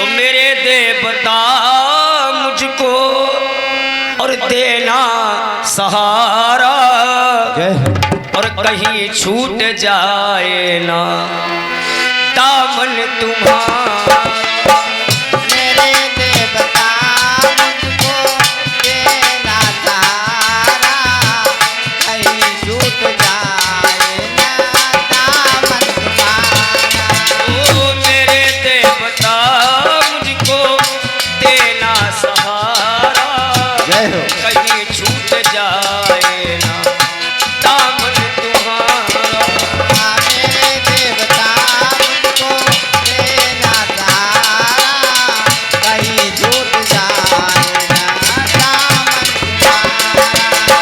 तो मेरे देवता मुझको और देना सहारा, और कहीं छूट जाए ना दामन तुम्हारा। मेरे देवता मुझको देना सहारा, कहीं छूट जाए ना दामन तुम्हारा। ओ मेरे देवता मुझको देना सहारा, कहीं छूट जाए ना दामन तुम्हारा। मेरे देवता मुझको देना सहारा, कहीं छूट जाए ना दामन तुम्हारा।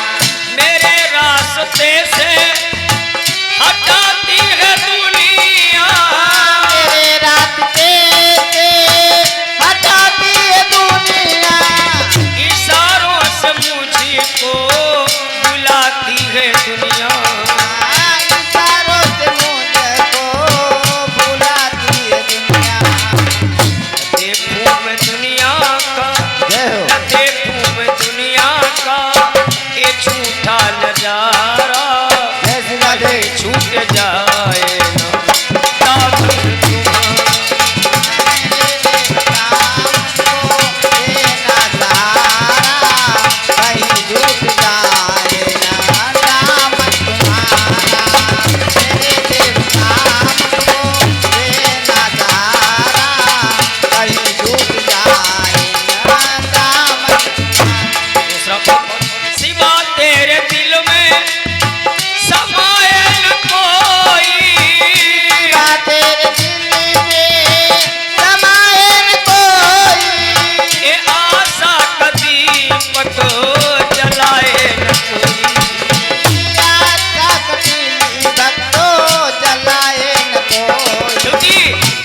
मेरे रास्ते से हटाती है दुनिया, मेरे रास्ते से हटाती है दुनिया, इशारों से मुझको बुलाती है दुनिया। इशारों से मुझको बुलाती है दुनिया। देखूं मैं दुनिया का, देखूं मैं दुनिया का ये झूठा नजारा, कहीं छूट जाए ना दामन तुम्हारा। मेरे देवता मुझको देना सहारा, कहीं छूट जाए ना दामन तुम्हारा। मेरे देवता मुझको देना सहारा, कहीं छूट जाए ना दामन तुम्हारा। दूसरा सिवा तेरे दिल में समाए न कोई, तेरे दिल में समाए न कोई, ये आशा का दीपक जलाए न कोई। आशा कभी भक्तो जलाए न कोई। क्योंकि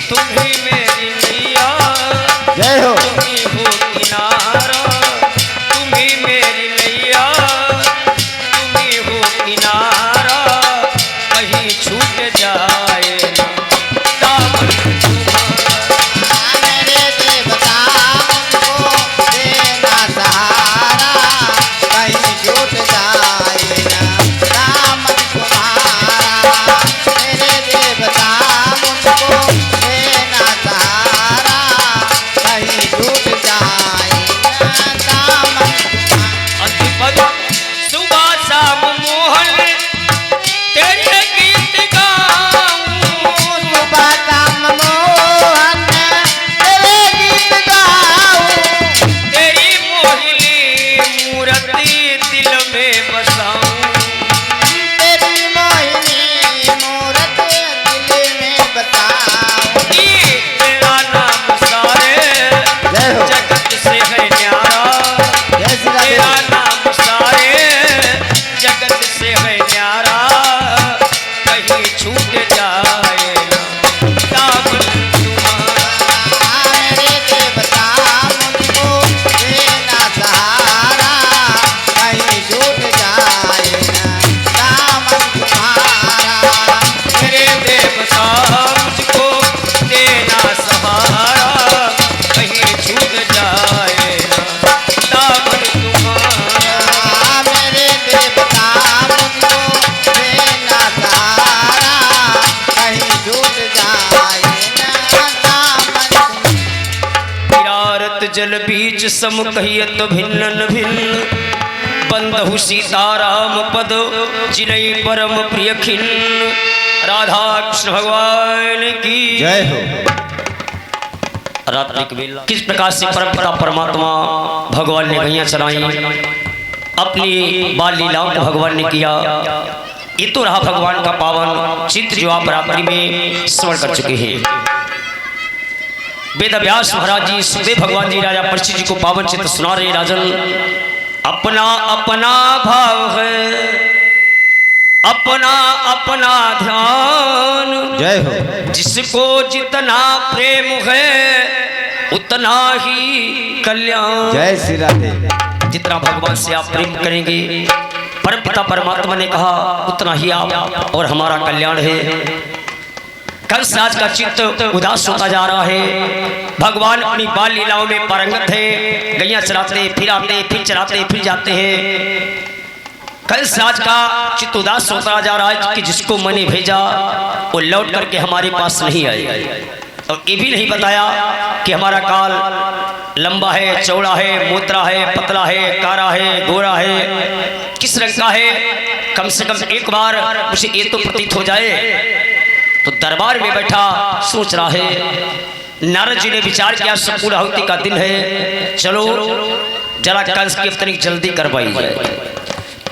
तुम ही मेरी नैया, तुम ही हो किनारा, तुम ही मेरी नैया, तुम ही हो किनारा, कहीं छूट जाए ना दामन तुम्हारा। मेरे देवता मुझको देना सहारा, कहीं छूट जाए ना दामन तुम्हारा। मेरे देवता मुझको देना सहारा, कहीं छूट जाए ना दामन तुम्हारा। अधिपति सुबह शाम मोहन तेरे गीत गाऊं, सुबह शाम मोहन तेरे गीत गाऊं, तेरी मोहिनी मूर्ति दिल में बसाऊं। तेरी मोहिनी मूरत दिल में बताऊं। तेरा नाम सारे जगत से है न्यारा, तेरा नाम सारे जगत से है न्यारा, कहीं छूट जाए ना दामन तुम्हारा। मेरे देवता मुझको देना सहारा, कहीं छूट जाए ना दामन तुम्हारा। मेरे देवता मुझको देना सहारा, कहीं छूट जाए ना दामन तुम्हारा। मेरे देवता मुझको देना सहारा, कहीं छूट जाए ना दामन तुम्हारा। विरारत जल बीच सम कहियत भिन्न भिन्न, बंधु सीताराम पद जिनई परम प्रिय खिन्न। राधा कृष्ण भगवान की जय हो। रात्रि की बेला किस प्रकार से परमपिता परमात्मा भगवान ने गैया चलाई, अपनी बाल लीलाओं को भगवान ने किया। ये तो रहा भगवान का पावन चित्र जो आप रात्रि में स्मरण कर चुके हैं। वेद व्यास महाराज जी सुखदेव भगवान जी राजा परीक्षित जी को पावन चित्र सुना रहे। राजन अपना अपना भाव है, अपना अपना ध्यान, जय हो। जिसको जितना प्रेम है उतना ही कल्याण। जय श्री राधे। जितना भगवान से आप प्रेम करेंगे, परमपिता परमात्मा ने कहा उतना ही आप और हमारा कल्याण है। कंस राज का चित्त उदास होता जा रहा है। भगवान अपनी बाल लीलाओं में पारंगत है। गैया चराते फिर आते, फिर चराते फिर जाते हैं। कंस राज का चित्त उदास होता जा रहा है कि जिसको मैंने भेजा वो लौट करके हमारे पास नहीं आए। और ये भी नहीं बताया कि हमारा काल लंबा है, चौड़ा है, मोटा है, पतला है, काला है, गोरा है, किस रंग का है। कम से कम एक बार मुझे ये तो प्रतीत हो जाए। तो दरबार में बैठा सोच रहा है। नारद जी ने विचार किया, सब पूर्णाहुति का दिन है, चलो जरा कंस की तनिक जल्दी करवाई जाए।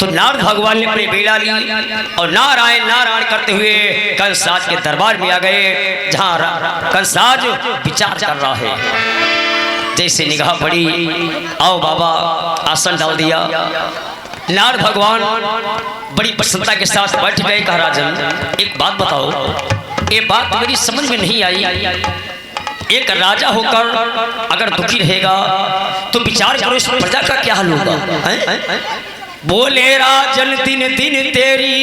तो नारद भगवान ने अपनी बेड़ा ली और नारायण नारायण करते हुए कंस राज के दरबार में आ गए, जहां कंस राज विचार कर रहा है। जैसे निगाह पड़ी, आओ बाबा, आसन डाल दिया। नारद भगवान बड़ी प्रसन्नता के साथ बैठ गए। कहा, राजन एक बात बताओ, ये बात मेरी समझ में नहीं आई। एक राजा होकर अगर दुखी रहेगा तो विचार करो इस प्रजा का क्या हाल होगा। बोले, राजन दिन दिन तेरी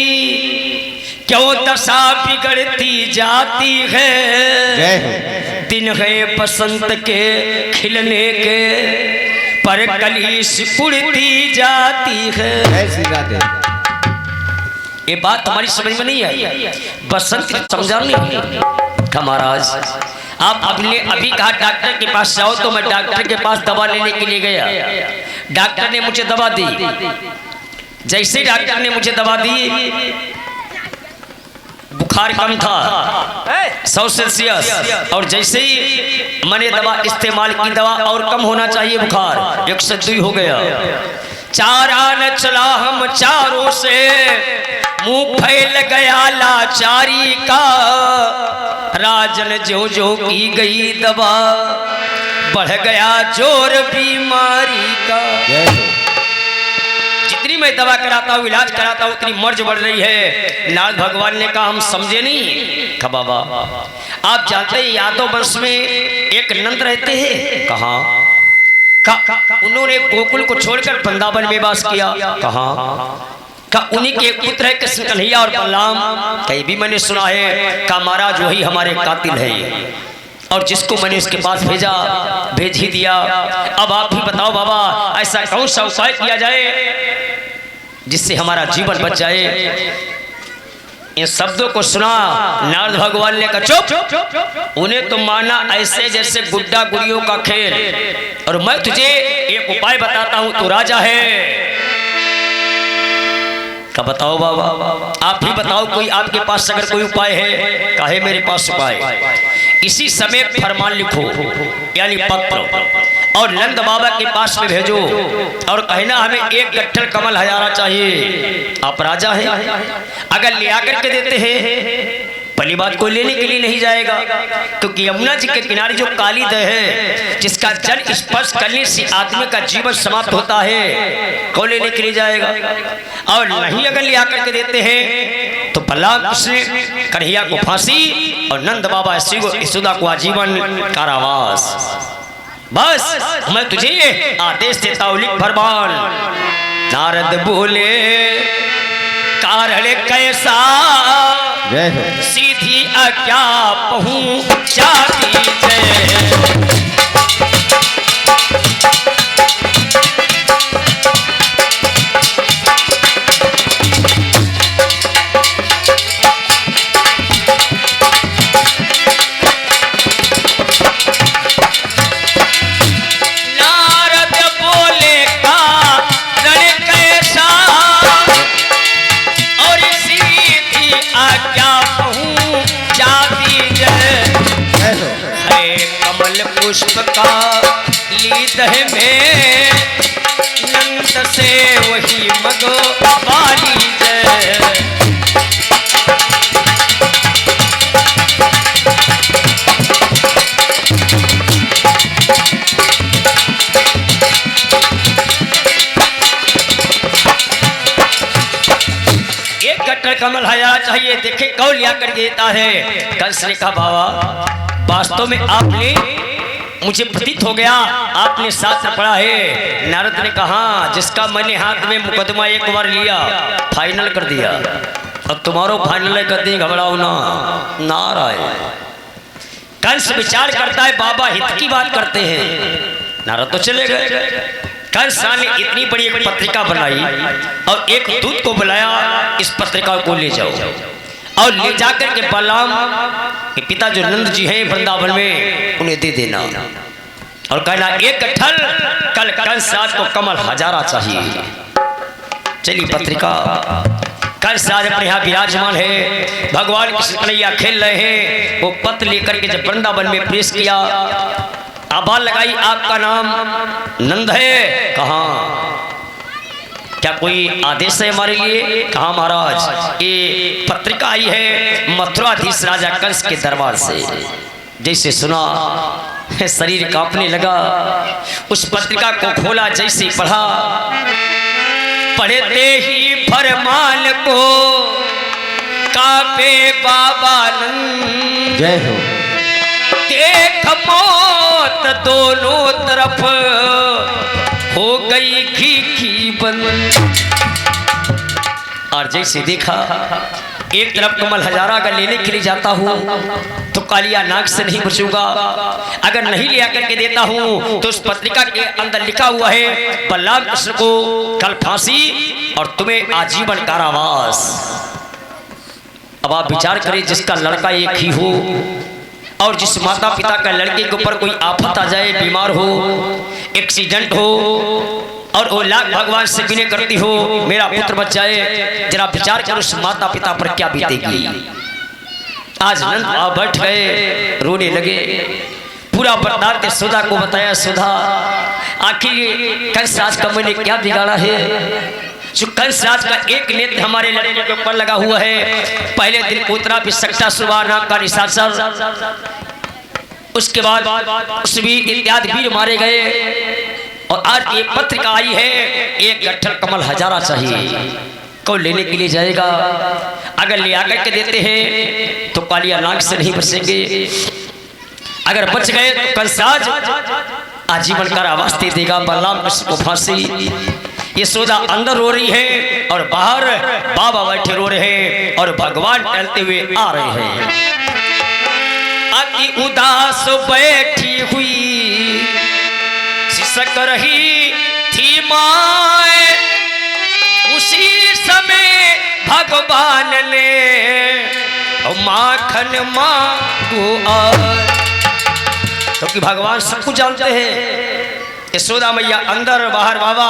क्यों दशा बिगड़ती जाती है। दिन है बसंत के खिलने के, पर कली सिकुड़ती जाती है। ये बात हमारी समझ में नहीं आई। बसंत समझा नहीं था महाराज। आप अभी कहा डॉक्टर के पास जाओ, तो मैं डॉक्टर के पास दवा लेने के लिए गया। डॉक्टर ने मुझे दवा दी। जैसे डॉक्टर ने मुझे दवा दी, बुखार कम था 100 सेल्सियस, और जैसे ही मैंने दवा इस्तेमाल की, दवा और कम होना चाहिए, बुखार 102 हो गया। चारा न चला हम चारों से, मुंह फैल गया लाचारी का। राजन जो जो की गई दवा, बढ़ गया जोर बीमारी का। जितनी मैं दवा कराता हूँ, इलाज कराता हूँ, उतनी मर्ज बढ़ रही है। नारद भगवान ने कहा, हम समझे नहीं। कहा, बाबा आप जानते हैं यादव वंश में एक नंद रहते हैं। कहा, उन्होंने गोकुल को छोड़कर वृंदावन में वास किया। कहा, उन्हीं के एक पुत्र है कृष्ण कन्हैया और बलराम। कहीं भी मैंने सुना है। कहा, महाराज वही हमारे कातिल है, और जिसको मैंने उसके पास भेजा भेज ही दिया। अब आप ही बताओ बाबा, ऐसा कौन सा उपाय किया जाए जिससे हमारा जीवन बच जाए। इन शब्दों को सुना नारद भगवान ने कहा, चुप। उन्हें तो माना ऐसे जैसे गुड्डा गुड़ियों का खेल, और मैं तुझे एक उपाय बताता हूं, तू राजा है। का बताओ बाबा, आप ही बताओ, कोई आपके पास अगर कोई उपाय है। कहे, मेरे पास उपाय। इसी समय फरमान लिखो, यानी पत्र, और नंद बाबा के पास में भेजो, और कहना हमें एक गट्ठल कमल हजारा चाहिए। आप राजा हैं, अगर ले आकर के देते हैं, पहली बात कोई लेने के लिए नहीं जाएगा, क्योंकि यमुना जी के किनारे जो काली दह है, जिसका जल स्पर्श करने से आदमी का जीवन समाप्त होता है, कौन लेने के लिए जाएगा। और नहीं अगर ले आकर के देते हैं तो बलराम कृष्ण कन्हैया को फांसी, और नंद बाबा यशोदा को आजीवन कारावास। बस मैं तुझे ये आदेश देता हूं, लिख फरमान। नारद बोले, कारण कैसा सीधी आज्ञा पहुंचाती जय। पुष्प का लीद है में, नंद से वही मगवाली जय। एक गट्ठल कमल हजारा चाहिए, देखे कौन लिया कर देता है। कंस ने कहा, बाबा वास्तव में आपने, मुझे प्रतीत हो गया आपने शास्त्र पढ़ा है। नारद ने कहा, जिसका मैंने हाथ में मुकदमा एक बार लिया, फाइनल कर दिया, अब तुम्हारो फाइनल कदी घबराओ ना नारायण। कंस विचार करता है बाबा हित की बात करते हैं, नारद तो चले गए। कंस ने इतनी बड़ी एक पत्रिका बनाई और एक दूत को बुलाया, इस पत्रिका को ले जाओ और ले जाकर के बलराम के पिता जो नंद जी हैं वृंदावन में उन्हें दे देना और कहना एक ठल कल कंस राज को कमल हजारा चाहिए। चलिए पत्रिका, कंस राज अपने यहाँ विराजमान है, भगवान कृष्ण कन्हैया खेल रहे हैं। वो पत्र लेकर के जब वृंदावन में पेश किया, आवाज लगाई आपका नाम नंद है, कहाँ क्या कोई आदेश है हमारे लिए? कहा महाराज ये पत्रिका आई है मथुराधीश राजा कंस के दरबार से। जैसे सुना शरीर कांपने लगा, उस पत्रिका को खोला, जैसे पढ़ा, पढ़ते ही फरमान को कांपे बाबा नंद। जय हो। देख मौत दोनों तरफ हो गई घी बंद। और जैसे देखा एक तरफ कमल हजारा का लेने के लिए जाता हूँ तो कालिया नाग से नहीं बचूंगा, अगर नहीं लिया करके देता हूँ तो उस पत्रिका के अंदर लिखा हुआ है बलराम कृष्ण को कल फांसी और तुम्हें आजीवन कारावास। अब आप विचार करें, जिसका लड़का एक ही हो और जिस माता पिता का लड़के के ऊपर कोई आफत आ जाए, बीमार हो, एक्सीडेंट हो और वो लाख भगवान से विनय करती हो मेरा पुत्र बच जाए, जरा विचार करो उस माता पिता पर क्या बीतेगी। आज नंद आप बैठ गए, रोने लगे, पूरा वृत्तांत सुधा को बताया। सुधा आखिर कंस राज का मैंने क्या बिगाड़ा है? जो कंस राज का एक नेत्र हमारे लड़के के ऊपर लगा हुआ है, पहले दिन उतरा भी सकता सुबह नाम का निशाचर, उसके बाद उसवीर इत्यादि वीर मारे गए और आज ये पत्रिका आई है एक गट्ठल कमल हजारा चाहिए। कौन लेने के लिए जाएगा? अगर ले आकर के देते हैं तो कालिया नाग से नहीं बचेंगे, अगर बच गए तो कंस राज आजीवन कारावास दे देगा, बलराम कृष्ण को फांसी। ये सोदा अंदर रो रही है और बाहर बाबा बैठे रो रहे हैं और भगवान टहलते हुए आ रहे हैं। अति उदास बैठी हुई सिसक रही थी माए, उसी समय भगवान ने माखन मांगो आए। क्योंकि भगवान सब कुछ जानते हैं। यशोदा मैया अंदर बाहर बाबा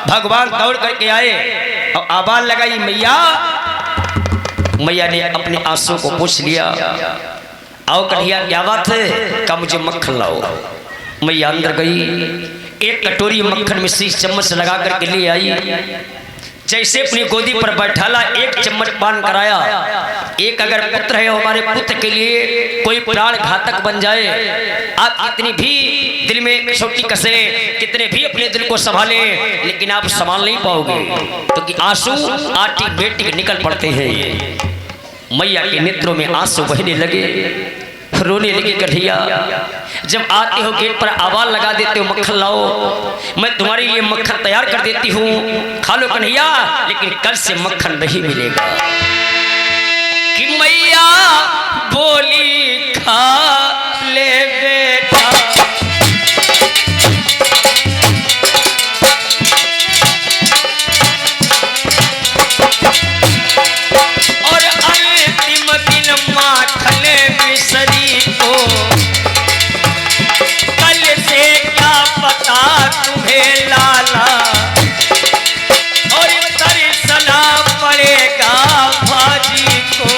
भगवान दौड़ करके आए और आवाज लगाई मैया। मैया ने अपने आंसू को पूछ लिया, आओ कन्हैया क्या बात है? का मुझे मक्खन लाओ। मैया अंदर गई, एक कटोरी मक्खन में शीश चम्मच लगा करके ले आई, जैसे अपनी गोदी पर बैठाला, एक चम्मच पान कराया। एक अगर पुत्र है हमारे पुत्र के लिए कोई प्राण घातक बन जाए, आप कितनी भी दिल में छोटी कसे, कितने भी अपने दिल को संभाले, लेकिन आप संभाल नहीं पाओगे क्योंकि आंसू आटी बेटी निकल पड़ते हैं। मैया के नेत्रों में आंसू बहने लगे, रोने लगी। कन्हैया जब आते हो गेट पर आवाज लगा देते हो मक्खन लाओ, मैं तुम्हारे लिए मक्खन तैयार कर देती हूँ, खा लो कन्हैया, लेकिन कल से मक्खन नहीं मिलेगा। कि मैया बोली खा ले बेटा, और अंतिम दिन माखन बिसरी को, कल से क्या पता तुम्हें लाला, और तरसना पड़ेगा भाजी को।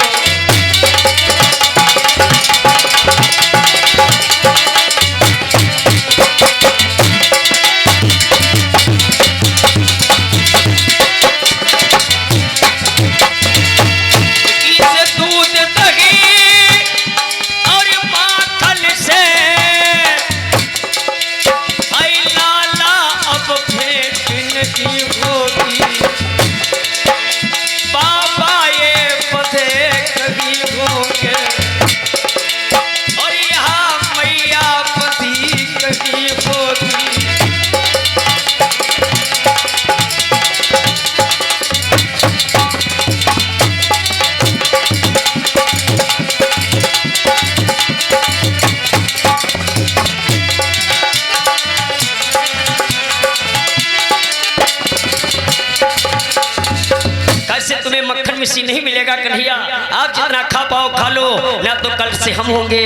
किसी नहीं मिलेगा कन्हैया, आप जितना खा पाओ खा लो, ना तो कल से हम होंगे,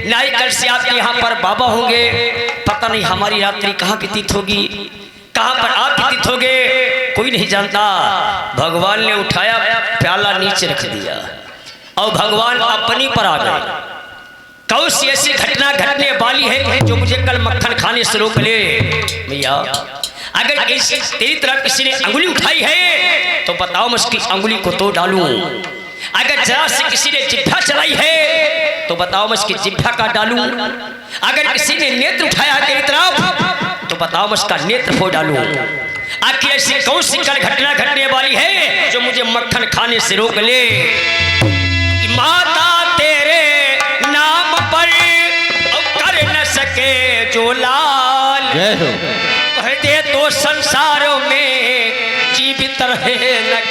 ना ही कल से आपके यहाँ पर बाबा होंगे। पता नहीं हमारी रात्रि कहाँ व्यतीत होगी, कहाँ पर आप व्यतीत होगे, कोई नहीं जानता। भगवान ने उठाया प्याला नीचे रख दिया और भगवान अपनी पर आ गए। कौन सी ऐसी घटना घटने वाली है जो मुझे कल मक्खन खाने से रोक ले? भैया अगर तेरी तरफ किसी ने अंगुली उठाई है तो बताओ मैं उसकी अंगुली को तोड़ डालूं। अगर जरा से किसी ने जिह्वा चलाई है तो बताओ मैं उसकी जिह्वा काट डालूं। अगर किसी ने नेत्र उठाया तेरी तरफ तो बताओ मैं उसका नेत्र फोड़ डालूं। आखिर ऐसी कौन सी कल घटना घटने वाली है जो मुझे मक्खन खाने से रोक ले? माता तेरे नाम पर कर न सके जो लाल, कह दे तो संसारों में जीवित रहे न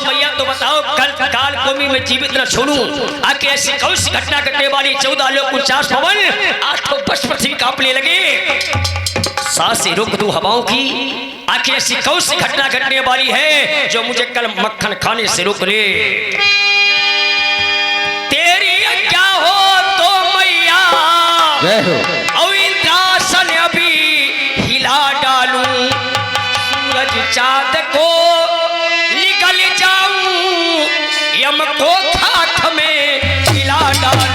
मैया तो बताओ कल काल कोमी में जीवित न छोड़ूं। आके ऐसी कौन सी घटना घटने वाली 14 लोग 49 भवन 8 तो बस पृथ्वी कांपने लगे। सांसें रोक दूं हवाओं की, आखिर ऐसी कौन सी घटना घटने वाली है जो मुझे कल मक्खन खाने से रोक ले? तेरी क्या हो तो मैया और इंद्रासन अभी हिला डालूं, सूरज चांद को निकल जाऊं, यम को खाक में मिला डालूं।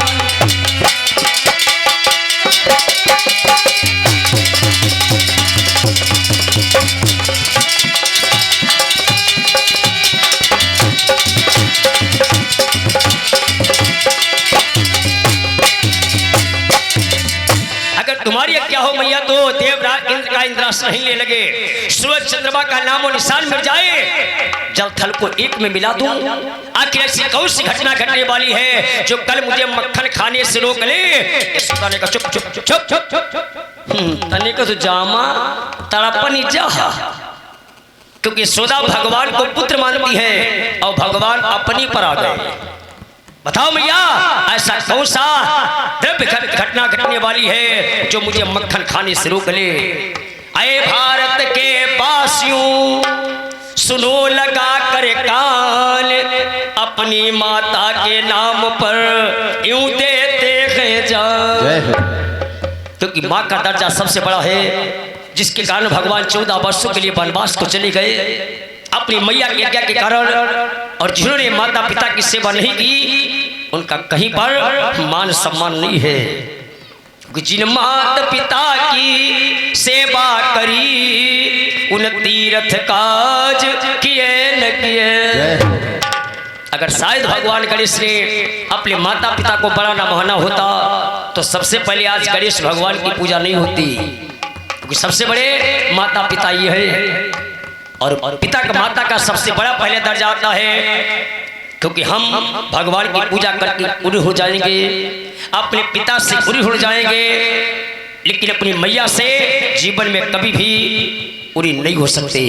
अगर तुम्हारी क्या हो मैया तो देवराज इंद्र का इंद्रासन नहीं ले लगे, सूरज चंद्रमा का नामो निशान मिट जाए, जल थल को एक में मिला दूं। आखिर ऐसी कौन सी घटना घटने वाली है जो कल मुझे मक्खन खाने से रोक ले? तने का चुप चुप चुप चुप चुप चुप तने का तो जामा तड़पनी जा, क्योंकि यशोदा भगवान को पुत्र मानती है और भगवान अपनी पर आ गए। बताओ मैया ऐसा कौन सा द्रव्य घटना घटने वाली है जो मुझे मक्खन खाने से रोक ले? अये भारत के वासियों सुनो लगा कर कान, अपनी माता के नाम पर यूं देते हैं जान, क्योंकि माँ का दर्जा सबसे बड़ा है, जिसके कारण भगवान 14 वर्षों के लिए वनवास को चले गए अपनी मैया की आज्ञा के कारण। और जिन्होंने माता पिता की सेवा नहीं की उनका कहीं पर मान सम्मान नहीं है। जिन माता पिता की सेवा करी उन तीर्थ काज किए न किए। अगर शायद भगवान गणेश ने अपने माता पिता को बड़ा न माना होता तो सबसे पहले आज गणेश भगवान की पूजा नहीं होती, क्योंकि सबसे बड़े माता पिता ये है। और पिता का माता का सबसे बड़ा पहले दर्जा आता है, क्योंकि हम भगवान की पूजा करके पूरे हो जाएंगे, अपने पिता से पूरी हो जाएंगे, लेकिन अपनी मैया से जीवन में कभी भी पूरी नहीं हो सकते।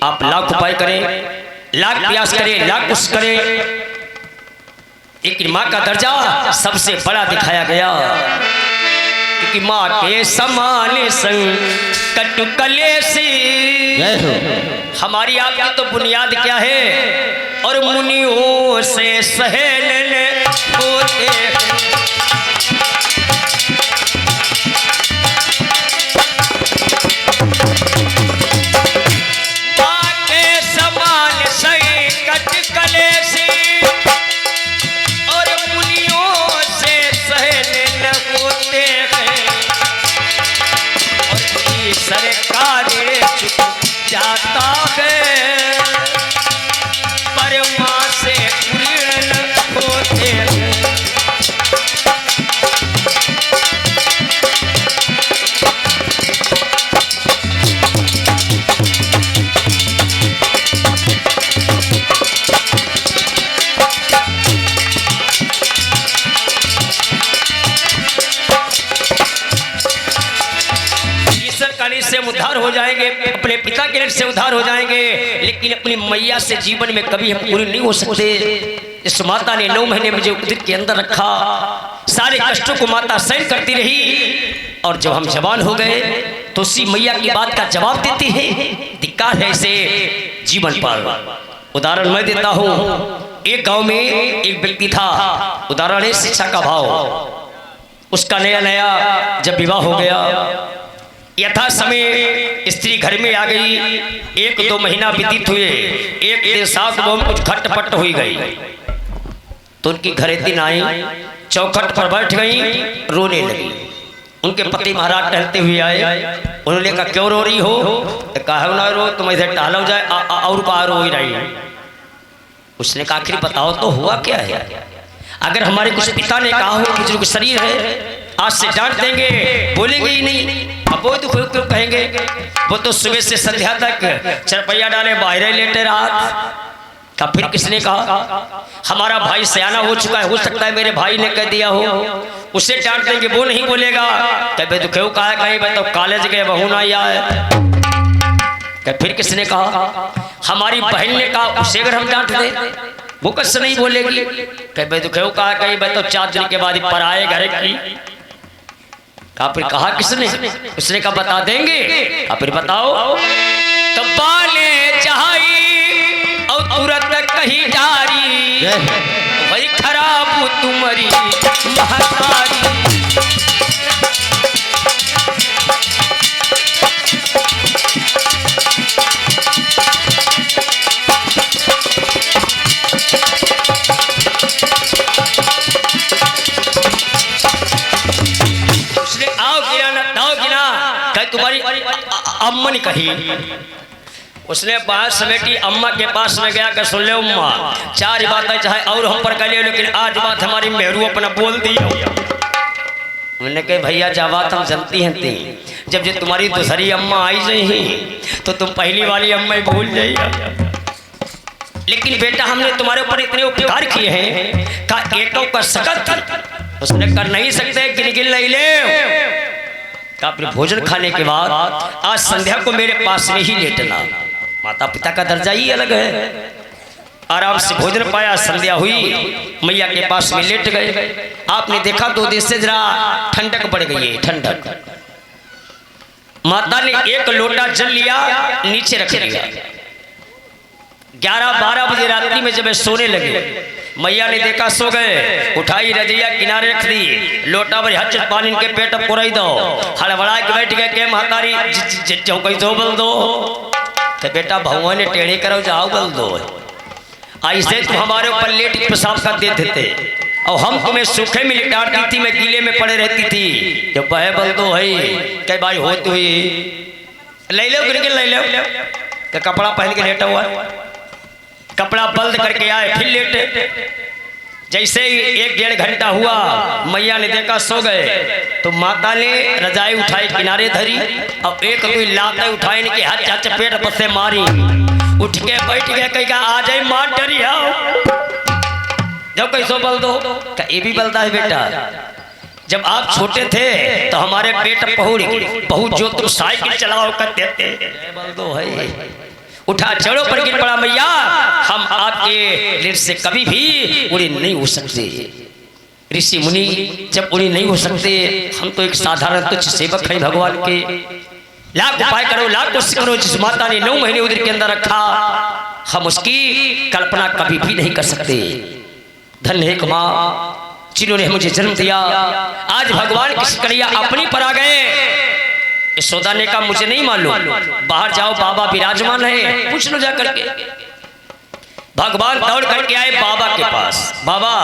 आप लाख उपाय करें, लाख प्रयास करें, लाख कुछ करें, लेकिन माँ का दर्जा सबसे बड़ा दिखाया गया, क्योंकि माँ के समान संकट कलेसी। हमारी आपकी तो बुनियाद क्या है? और मुनियों से सहेलने होते माँ के समान संकट कलेसी और मुनियों से सहेलने होते हैं, और सरकार जाता है पर माँ से पूर्ण होता अपने पिता के से उद्धार हो जाएंगे, लेकिन अपनी मैया से जीवन में कभी हम पूरी नहीं हो सकते। इस माता ने 9 महीने मुझे उदर के अंदर रखा, सारे कष्टों को माता सहन करती रही, और जब हम जवान हो गए तो उसी मैया की बात का जवाब देती है। धिक्कार है ऐसे जीवन पर। उदाहरण मैं देता हूँ। एक गांव में एक व्यक्ति था, उदाहरण है शिक्षा का भाव। उसका नया नया जब विवाह हो गया, यथा समय स्त्री घर में आ गई। 1-2 महीना व्यतीत हुए, एक दिन साथ में कुछ खटपट हो गई, तो उनकी घरे दिन आई, चौखट पर बैठ गई, रोने लगी। उनके पति महाराज टहलते हुए आए, उन्होंने कहा क्यों रो रही हो? कहा ना रो, तुम ऐसे टहल हो जाए और बाहर हो ही रही। उसने कहा आखिर बताओ तो हुआ क्या है? अगर हमारे कुछ पिता ने कहा हो बुजुर्ग शरीर है, आज से डांट देंगे, बोलेंगे ही नहीं, अब वो तो क्यों कहेंगे? वो तो सुबह से संध्या तक चरपैया डाले बाहर लेटे रहा। का फिर किसने कहा हमारा भाई सयाना हो चुका है, हो सकता है मेरे भाई ने कह दिया हो, उसे डांट देंगे, वो नहीं बोलेगा। कहे तो क्यों कहा है? कहीं बताओ कॉलेज गए बहू ना आया। फिर किसने कहा हमारी बहन ने कहा, उसे अगर हम डांट दें वो कैसे नहीं बोलेगी। कहे तो क्यों कहा? कहीं बताओ 4 दिन के बाद पराए घर की। कहा फिर कहा किसने? उसने कहा बता देंगे। कहा फिर बताओ। तो बाले चाही और तुरंत कहीं जारी, वही खराब तुम्हारी महतारी। उसने आओ गिरा ना दाओ गिरा, कहीं तुम्हारी अम्मा ने कही। उसने बात समेटी, अम्मा के पास में गया कि सुन ले अम्मा, 4 बातें चाहे और हम पर कर लियो, लेकिन आज बात हमारी मेहरू अपना बोल दी। उन्होंने कहा भैया जा बात हम जानती हैं ती, जब तुम्हारी दूसरी अम्मा आई नहीं तो तुम पहली वाली अम्मा ही भूल जाइए। लेकिन बेटा हमने तुम्हारे ऊपर इतने उपकार किए हैं, का एकों का सकत उसने कर नहीं सकते, गिन नहीं ले। अपने भोजन खाने के बाद आज संध्या को मेरे पास में ही लेटना, माता पिता का दर्जा ही अलग है। आराम से भोजन पाया, संध्या हुई, मैया के पास में लेट गए। आपने देखा 2 दिन से जरा ठंडक बढ़ गई है, ठंडक। माता ने 1 लोटा जल लिया, नीचे रख दिया। 11-12 बजे रात्रि में जब सोने लगे, मैया ने देखा सो गए, उठाई रजैया किनारे रख दी, लोटा भर हच पानी इनके पेट में पुराई दो। हड़बड़ा के बैठ गए के महतारी कैसो बल दो। तो बेटा भगवान ने टेढ़े करो जाओ बल दो, ऐसे तुम हमारे ऊपर लेट पेशाब कर देते थे और हम तुम्हें सूखे में लिटाती थी, मैं गीले में पड़े रहती थी। जो बहे बल दो है कई भाई होती हुई ले लो गिर ले लो। तो कपड़ा पहन के लेटा हुआ, कपड़ा बंद करके आए, फिर लेटे। जैसे ही 1-1.5 घंटा हुआ, मैया ने देखा सो गए, तो माता ने रजाई उठाई किनारे धरी और एक कोई लाते उठाई के हाथ चाचे पेट पर से मारी। उठ के बैठ गए, कहीं का आ जाए मार डरी आओ जब कैसो बल दो। क्या ये भी बलता है बेटा? जब आप छोटे थे तो हमारे पेट बहुत जो तुम साइकिल चलाओ करते थे, बल दो है। उठा चढ़ो पर गिर पड़ा मैया, हम आपके लिए से कभी भी उड़ी नहीं हो सकते। ऋषि मुनि जब उड़ी नहीं हो सकते, हम तो एक साधारण तुच्छ सेवक है भगवान के। लाख उपाय करो, लाख कोशिश करो, जिस माता ने 9 महीने उदर के अंदर रखा, हम उसकी कल्पना कभी भी नहीं कर सकते। धन्य है माँ जिन्होंने मुझे जन्म दिया। आज भगवान की कन्हैया अपनी पर आ गए। यशोदा ने कहा मुझे नहीं मालूम, बाहर जाओ बाबा विराजमान है, पूछ लो जा करके। भगवान दौड़ करके आए बाबा के पास। बाबा,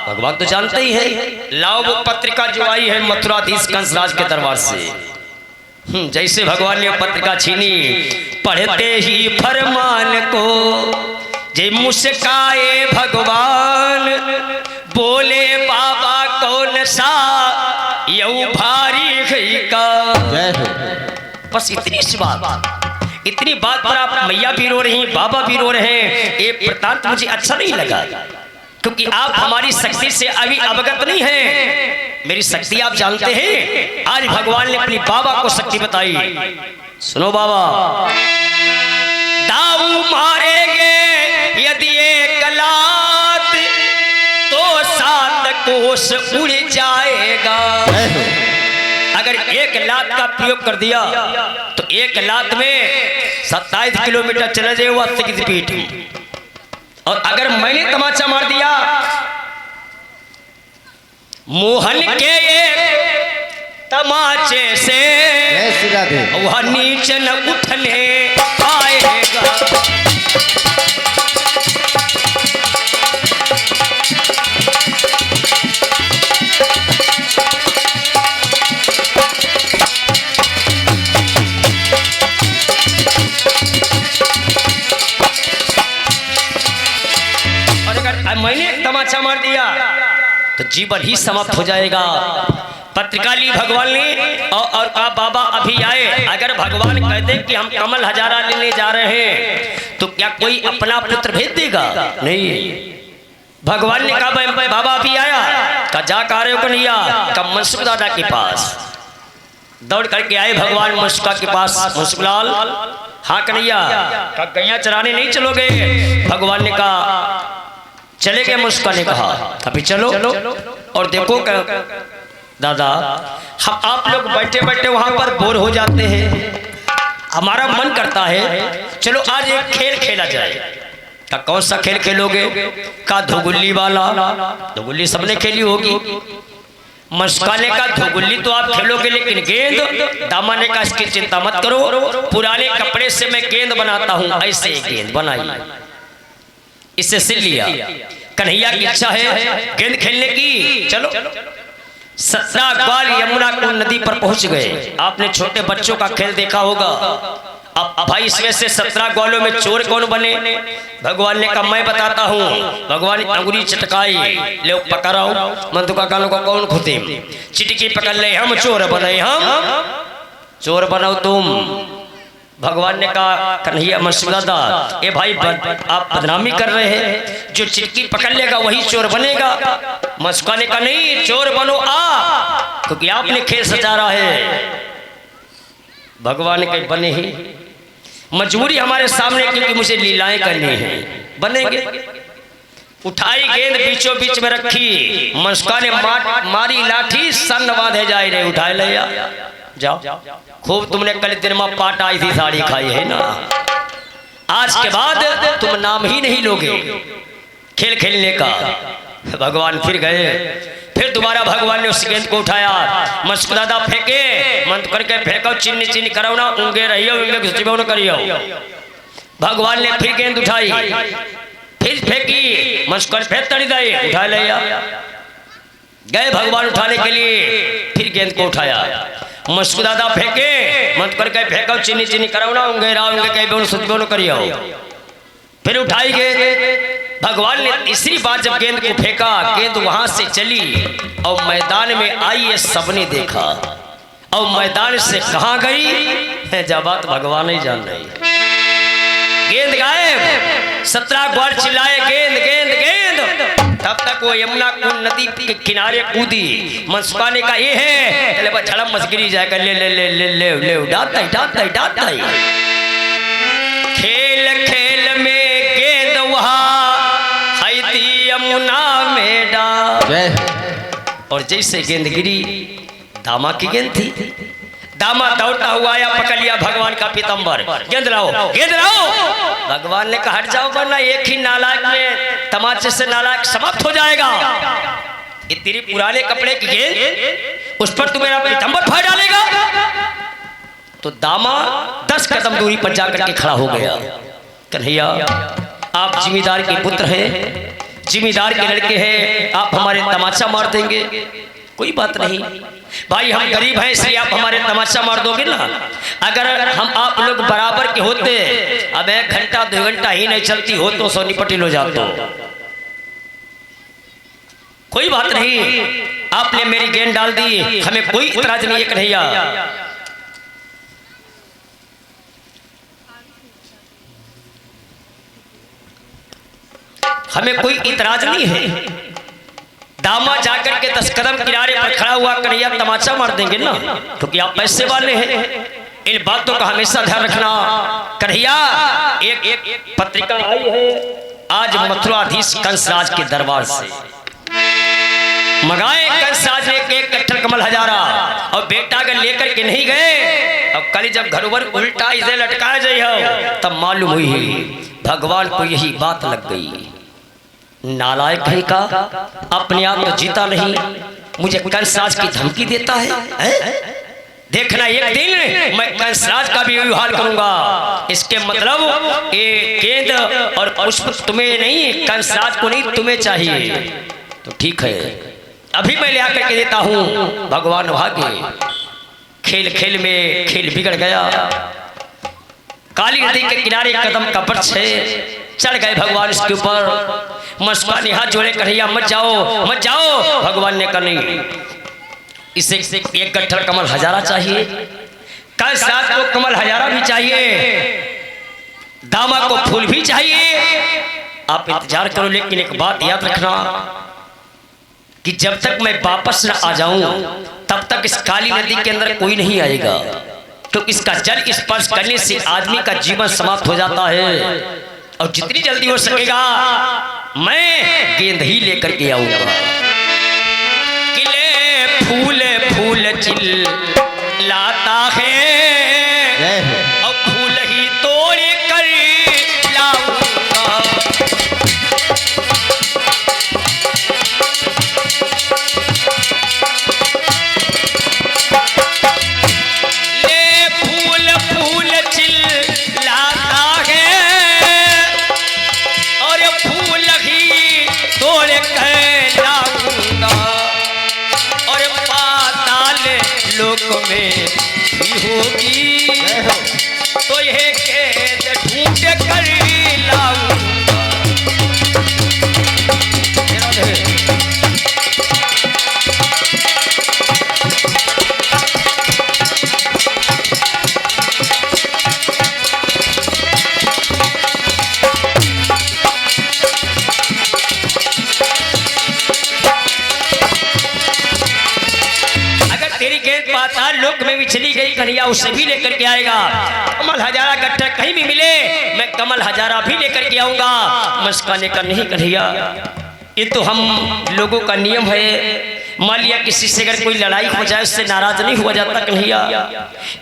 भगवान तो जानते ही है, लाओ वो पत्रिका जो आई है मथुराधीश कंसराज के दरबार से। जैसे भगवान ने पत्रिका छीनी, पढ़ते ही फरमान को जय मुस्काए भगवान, बोले बाबा कौन सा यू भारी का। बस इतनी सी बात, इतनी बात पर आप मैया भी रो रही, बाबा भी रो रहे हैं। ये वृत्तांत मुझे अच्छा नहीं लगा, क्योंकि आप हमारी शक्ति से अभी अवगत नहीं है। मेरी शक्ति आप जानते हैं, आज भगवान ने अपनी बाबा को शक्ति बताई। सुनो बाबा, दाऊ मारेंगे यदि एक लात तो 7 कोस उड़ जाएगा। अगर 1 लात का प्रयोग कर दिया तो 1 लात में 27 किलोमीटर चला जाएगा 80 की स्पीड। और अगर मैंने तमाचा मार दिया मोहन के एक तमाचे से वह नीचे न उठने पाएगा। मैंने तमाचा मार दिया तो जीवन ही समाप्त हो जाएगा। पत्रिका ली भगवान ने और आप बाबा अभी आए। अगर भगवान कहते कि हम कमल हजारा लेने जा रहे हैं तो क्या कोई अपना पुत्र भेज देगा? नहीं। भगवान ने कहा बाबा अभी आया, का जा का रहे हो कन्हैया? का मनसुख दादा के पास दौड़ करके आए भगवान मनसुखा के पास। मनसुखलाल, हाँ कन्हैया, का गैया चराने नहीं चलोगे? भगवान ने कहा चले गए। मुस्का ने कहा अभी चलो। और देखो दादा, हम आप लोग बैठे बैठे वहां पर बोर हो जाते हैं, हमारा मन करता है चलो आज एक खेल खेला जाए। का कौन सा खेल खेलोगे? का धोगुल्ली वाला। धोगुल्ली सबने खेली होगी। मुस्का ने कहा धोगुल्ली तो आप खेलोगे लेकिन गेंद। दामा ने कहा इसकी चिंता मत करो, पुराने कपड़े से मैं गेंद बनाता हूं। ऐसे गेंद बनाई, इससे सिल लिया। कन्हैया की इच्छा है गेंद खेलने की, चलो। 17 ग्वाल यमुना को नदी पर पहुंच गए। आपने छोटे बच्चों का खेल देखा होगा। अब भाई इसमें से 17 ग्वालों में चोर कौन बने? भगवान ने कहा मैं बताता हूँ। भगवान ने अंगुली चटकाई, ले पकड़ाओ। मंदुका कानों का कौन खुदे चिटकी पकड़ ले, हम चोर बने, हम चोर बनो तुम। भगवान ने कहा कन्हैया मनसुखदादा, ए भाई आप बदनामी कर रहे हैं, जो चिटकी पकड़ लेगा वही चोर बनेगा। मनसुखा ने कहा नहीं, चोर बनो आप, क्योंकि आपने खेल सजा है। भगवान ने कहा बने ही, मजबूरी हमारे सामने क्योंकि मुझे लीलाएं करनी है, बनेंगे। उठाई गेंद बीचों बीच में रखी। मनसुखा ने मारी लाठी, सन बांधे जाए रहे, उठाए ले जाओ। खूब तुमने कल दिन में पाट आई थी, साड़ी खाई है ना। आज के बाद तुम नाम ही नहीं लोगे खेल खेलने का। भगवान फिर गए। फिर दोबारा भगवान ने उस गेंद को उठाया। मनसुख दादा फेंके, मंत्र करके फेंको, चिन्नी चिन्नी करो ना, ऊँगे रहियो, ऊँगे करियो। भगवान ने फिर गेंद उठाई, फिर फेंकी। मनसुख फेंक तड़ी दे, उठा लिया। गए भगवान उठाने के लिए, फिर गेंद को उठाया। मनसुख दादा फेंके, मंत्र करके फेंको, चिन्नी चिन्नी करो ना, ऊँगे राउंगे कई बोन सुतबोन करियो। फिर उठाई गेंद। भगवान ने तीसरी बार जब गेंद को फेंका, गेंद वहां से चली और मैदान में आई। ये सबने देखा और मैदान से कहां गई है जब बात भगवान ही जान रही। गेंद गायब। 17 बार चिल्लाए गेंद गेंद गेंद। तब तक वो यमुना नदी के किनारे कूदी। मनसुखा ने कहा ये है, झड़प मस्गिरी जाएगा, ले ले ले ले ले ले डांता ही डांता ही डांता ही। खेल खेल में गेंद वहाँ है थी यमुना में डाल। और जैसे गेंद गिरी, दामा की गेंद थी। दामा दौड़ता हुआ आया, पकड़ लिया भगवान का पीतंबर। गेंद लाओ, गेंद लाओ। भगवान ने कहा हट जाओ, वरना एक ही नालायक में तमाचे से नालायक समाप्त हो जाएगा। ये तेरी पुराने कपड़े की गेंद, उस पर तू मेरा पीतंबर फाड़ डालेगा। तो दामा 10 कदम दूरी पर जाकर के खड़ा हो गया। कन्हैया, आप जिम्मेदार के पुत्र हैं, जिम्मेदार के लड़के हैं, आप हमारे तमाचा मार देंगे, कोई बात नहीं भाई, हम गरीब हैं इसलिए आप हमारे तमाचा मार दोगे ना। अगर हम आप लोग बराबर के होते, अब 1 घंटा 2 घंटा ही नहीं चलती हो तो सोनी पटेल हो जाते। कोई बात नहीं, आपने मेरी गेंद डाल दी, हमें कोई इतराज नहीं है कन्हैया। हमें कोई इतराज नहीं है। दामा जाकर के 10 कदम किनारे पर खड़ा हुआ, कन्हैया तमाचा मार देंगे ना, क्योंकि आप पैसे वाले हैं। इन बातों का हमेशा ध्यान रखना। कन्हैया एक पत्रिका आई है आज मथुराधीश कंसराज के दरबार से, मंगाए कंसराज ने एक कट्ठर कमल हजारा और बेटा अगर लेकर के नहीं गए, अब कल जब घरोवर उल्टा इसे लटकाया जाए तब मालूम हुई भगवान को यही बात लग गई। नालायक है का अपने आप तो जीता नहीं, मुझे कंसराज की धमकी देता है? देखना एक दिन मैं कंसराज का भी हाल करूंगा। इसके मतलब ये गेंद और पुष्प तुम्हें नहीं, कंसराज को नहीं, तुम्हें चाहिए। तो ठीक है, अभी मैं ले आकर के देता हूं। भगवान भाग्य खेल खेल में खेल बिगड़ गया। काली नदी के किनारे कदम का वृक्ष है, चढ़ गए भगवान इसके ऊपर। मस्का ने हाथ जोड़े, कन्हैया मत जाओ मत जाओ। भगवान ने कहा नहीं, इसे एक गट्ठर कमल हजारा चाहिए, कल साथ को कमल हजारा भी चाहिए, दामा को फूल भी चाहिए। आप इंतजार करो, लेकिन एक बात याद रखना कि जब तक मैं वापस न आ जाऊं तब तक इस काली नदी के अंदर कोई नहीं आएगा, क्योंकि इसका जल स्पर्श करने से आदमी का जीवन समाप्त हो जाता है। और जितनी जल्दी हो सकेगा मैं गेंद ही लेकर के आऊंगा। किले फूल फूल चिल लाता है और फूल ही तोड़ कर लाऊंगा। ले फूल फूल चिल लाता है और फूल ही तोड़ कर लाऊंगा। और पाताल लोक में भी होगी तो यह गेंद ढूंढ कर लाऊंगा। पाताल लोक में भी चली गई कन्हैया, उसे भी लेकर के आएगा। कमल हजारा गट्ठर कहीं भी मिले मैं कमल हजारा भी लेकर के आऊंगा। मस्का ने कहा नहीं कन्हैया, ये तो हम लोगों का नियम है। मान लिया किसी से अगर कोई लड़ाई हो जाए उससे नाराज नहीं हुआ जाता कन्हैया।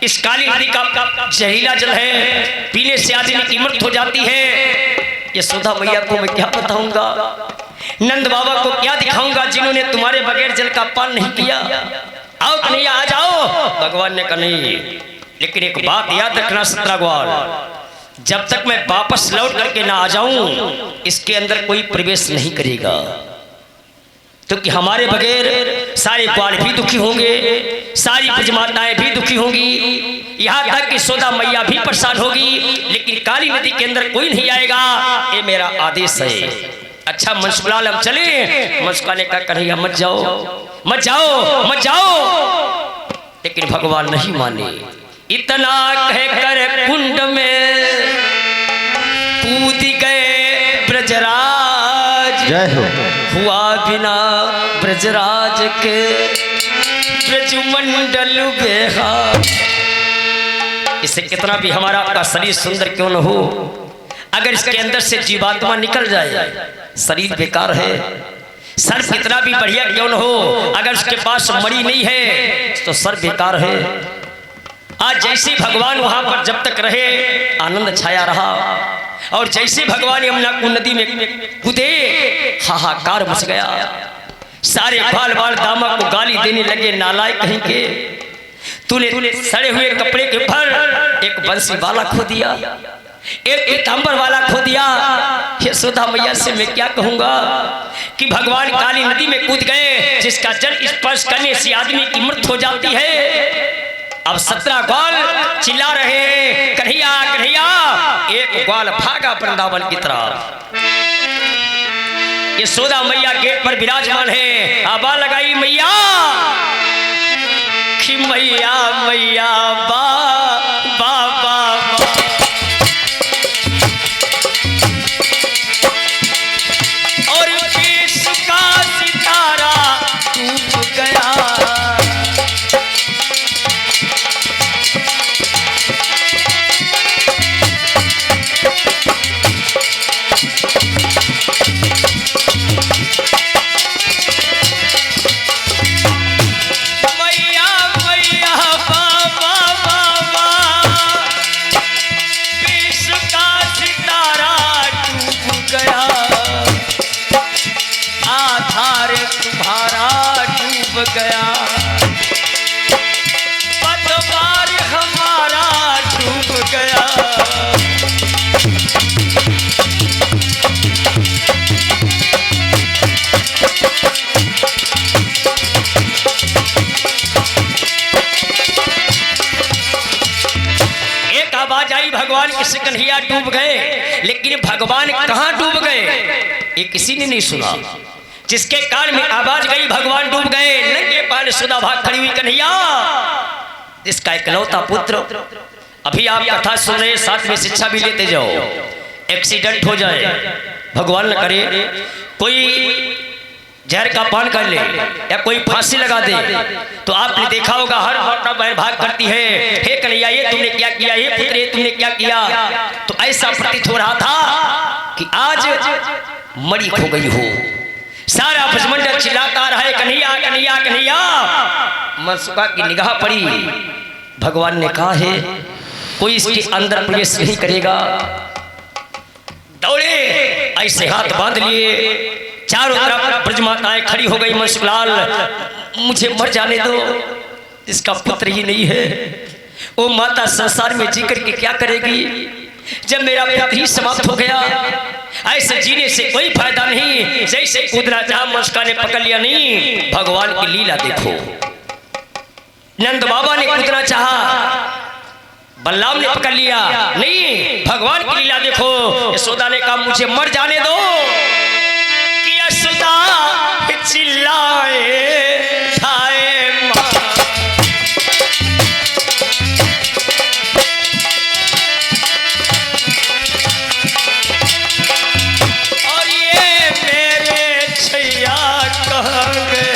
इस काली नदी का जहरीला जल है, पीने से आदमी की मृत्यु हो जाती है। ये सुधा मैया को मैं क्या बताऊंगा, नंद बाबा को क्या दिखाऊंगा जिन्होंने तुम्हारे बगैर जल का पान नहीं किया। आओ कन्हैया आ जाओ। भगवान ने कहा नहीं, लेकिन एक बात याद रखना सत्रगवाल, जब तक मैं वापस लौट करके ना आ जाऊं इसके अंदर कोई प्रवेश नहीं करेगा, क्योंकि हमारे बगैर सारे ग्वाल भी दुखी होंगे, सारी ब्रजमाताएं भी दुखी होंगी, यहाँ तक कि सोदा मैया भी परेशान होगी। लेकिन काली नदी के अंदर कोई नहीं आएगा, ये मेरा आदेश है। अच्छा मनसुखलाल हम चले। मनसुखा ने कहा कन्हैया मत जाओ मत जाओ मत जाओ, लेकिन भगवान नहीं माने। इतना कहकर कुंड में कूद गए ब्रजराज, हुआ बिना ब्रजराज के ब्रजमंडल बेहाल। इसे कितना भी हमारा आपका शरीर सुंदर क्यों न हो, अगर इसके अंदर से जीवात्मा निकल जाए शरीर बेकार है। सर कितना भी बढ़िया क्यों न हो, अगर उसके पास मणि नहीं है तो सर बेकार है। आज जैसे भगवान वहां पर जब तक रहे आनंद छाया रहा, और जैसे भगवान यमुना को नदी में कूदे हाहाकार मच गया। सारे बाल बाल दामा को गाली देने लगे, नालायक कहीं के, तूने सड़े हुए कपड़े के ऊपर एक बंसी वाला खो दिया, एक पीतांबर वाला खो दिया। ये सुधा मैया से मैं क्या कहूंगा कि भगवान काली नदी में कूद गए, जिसका जल स्पर्श करने से आदमी की मृत्यु हो जाती है। अब 17 ग्वाल चिल्ला रहे हैं कन्हैया कन्हैया। एक ग्वाल भागा वृंदावन की तरफ। ये सोदा मैया गेट पर विराजमान है, आबा लगाई मैया कि मैया मैया बा बा बा बा। और विश्व का सितारा डूब गया, गया, पतवार हमारा डूब गया। एक आवाज आई भगवान किसी कन्हैया डूब गए, लेकिन भगवान कहां डूब गए ये किसी ने नहीं सुना। जिसके कान में आवाज गई भगवान डूब गए, नंगे पाले सुधा भाग खड़ी हुई कन्हैया, इसका इकलौता पुत्र। अभी आप कथा सुन रहे, साथ में शिक्षा भी लेते जाओ। एक्सीडेंट हो जाए, भगवान न करे, कोई जहर का पान कर ले या कोई फांसी लगा दे, तो आपने देखा होगा हर माता बहन भाग करती है, हे कन्हैया ये तुमने क्या किया, हे पुत्र ये तुमने क्या किया। तो ऐसा प्रतीत हो रहा था कि आज मरी खो गई हो। सारा भजमंडल चिल्लाता रहा है कन्हैया कन्हैया कन्हैया। मनसुखा की निगाह पड़ी, भगवान ने कहा है कोई इसके अंदर प्रवेश नहीं करेगा। दौड़े, ऐसे हाथ बांध लिए, चारों तरफ ब्रजमाताएं खड़ी हो गई। मनसुखलाल मुझे मर जाने दो, इसका पुत्र ही नहीं है। वो माता संसार में जी करके क्या करेगी जब मेरा पुत्र ही समाप्त हो गया। ऐसे जीने से कोई फायदा नहीं। जैसे कूदना चाहा मनसुखा ने पकड़ लिया, नहीं भगवान की लीला देखो। नंद बाबा ने कूदना चाहा, बलराम ने पकड़ लिया, नहीं भगवान की लीला देखो। यशोदा ने कहा मुझे मर जाने दो, कि यशोदा चिल्लाए ठाए मां। और ये मेरे छैया कह गए,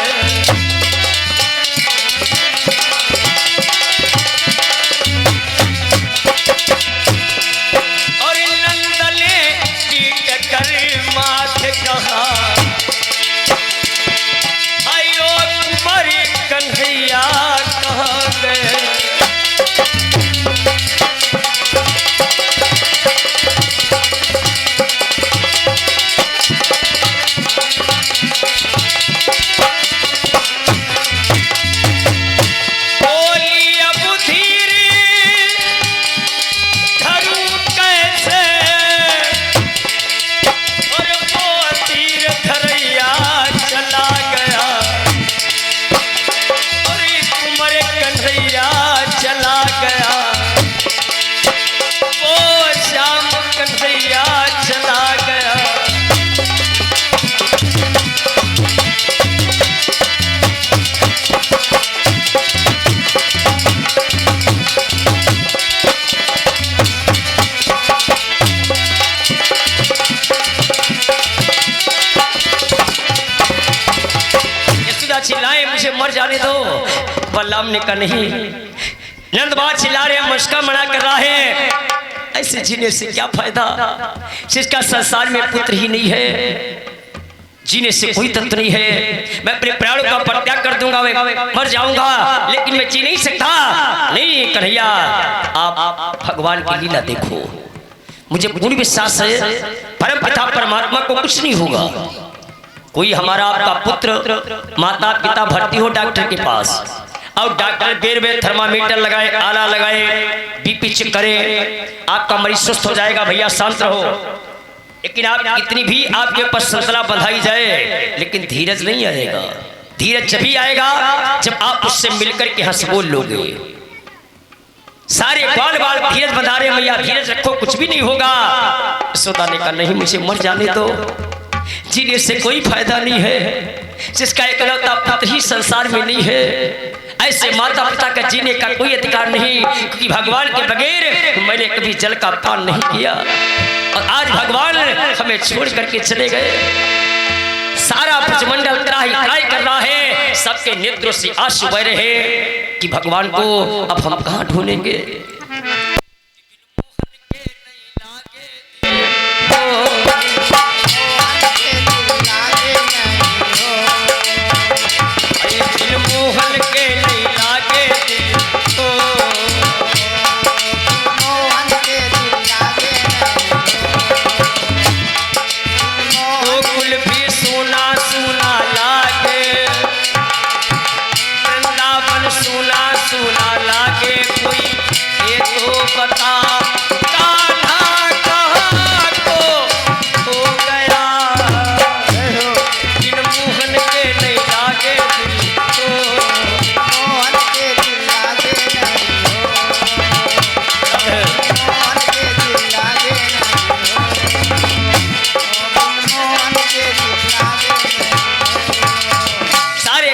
चिल्लाए मुझे मर जाने दो। बलराम ने कहा नहीं। नंद बाबा चिल्ला रहे, मुस्का मना कर रहा है, ऐसे जीने से क्या फायदा जिसका संसार में पुत्र ही नहीं है। जीने से कोई तंत्र नहीं है। मैं अपने प्राणों का परित्याग कर दूंगा, मैं मर जाऊंगा, लेकिन मैं जी नहीं सकता। नहीं कन्हैया, आप भगवान की लीला देखो। मुझे पूर्ण विश्वास है परम पिता परमात्मा को कुछ नहीं होगा। कोई हमारा आपका पुत्र माता पिता भर्ती हो डॉक्टर के पास, और डॉक्टर बेर बेर थर्मामीटर लगाए, आला लगाए, बीपी चेक करे, आपका मरीज स्वस्थ हो जाएगा, भैया शांत रहो। लेकिन आप कितनी भी आपके ऊपर संतला बंधाई जाए, लेकिन धीरज नहीं आएगा। धीरज जब भी आएगा जब आप उससे मिलकर के हंस बोल लोगे। सारे बाल बाल धीरज बंधा रहे, मैया धीरज रखो, कुछ भी नहीं होगा। यशोदा ने कहा नहीं, मुझे मर जाने दो, जीने से कोई फायदा नहीं है। जिसका इकलौता पुत्र ही संसार में नहीं है, ऐसे माता पिता का जीने का कोई अधिकार नहीं, क्योंकि भगवान के बगैर मैंने कभी जल का पान नहीं किया, और आज भगवान हमें छोड़ करके चले गए। सारा ब्रजमंडल त्राही त्राही कर रहा है, सबके नेत्रों से आंसू बह रहे हैं कि भगवान को अब हम कहाँ ढूंढेंगे।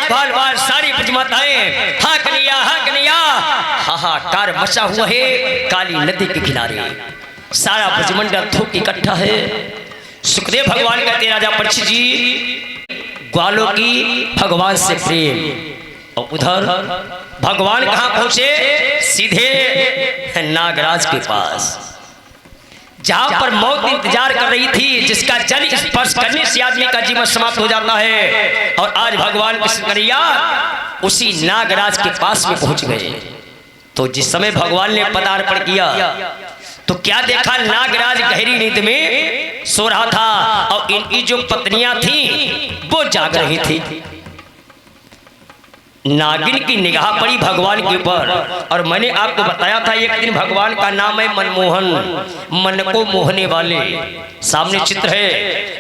बाल बाल सारी ब्रजमाताएं हाँ कन्हैया हाहाकार मचा हुआ है काली नदी के किनारे। सारा ब्रजमंडल थूक इकट्ठा है। सुखदेव भगवान कहते राजा परीक्षित जी ग्वालों की भगवान से प्रेम। और उधर भगवान कहाँ पहुंचे? सीधे नागराज के पास, जहां पर मौत इंतजार कर रही थी, जिसका जल स्पर्श करने से आदमी का जीवन समाप्त हो जाता है। और आज भगवान कृष्ण कन्हैया उसी नागराज के पास में पहुंच गए। तो जिस समय भगवान ने पदार्पण किया तो क्या देखा? नागराज गहरी नींद में सो रहा था और इनकी जो पत्नियां थीं वो जाग रही थी। नागिन की निगाह पड़ी भगवान के ऊपर। और मैंने आपको बताया था एक दिन भगवान का नाम है मनमोहन, मन को मोहने वाले। सामने चित्र है,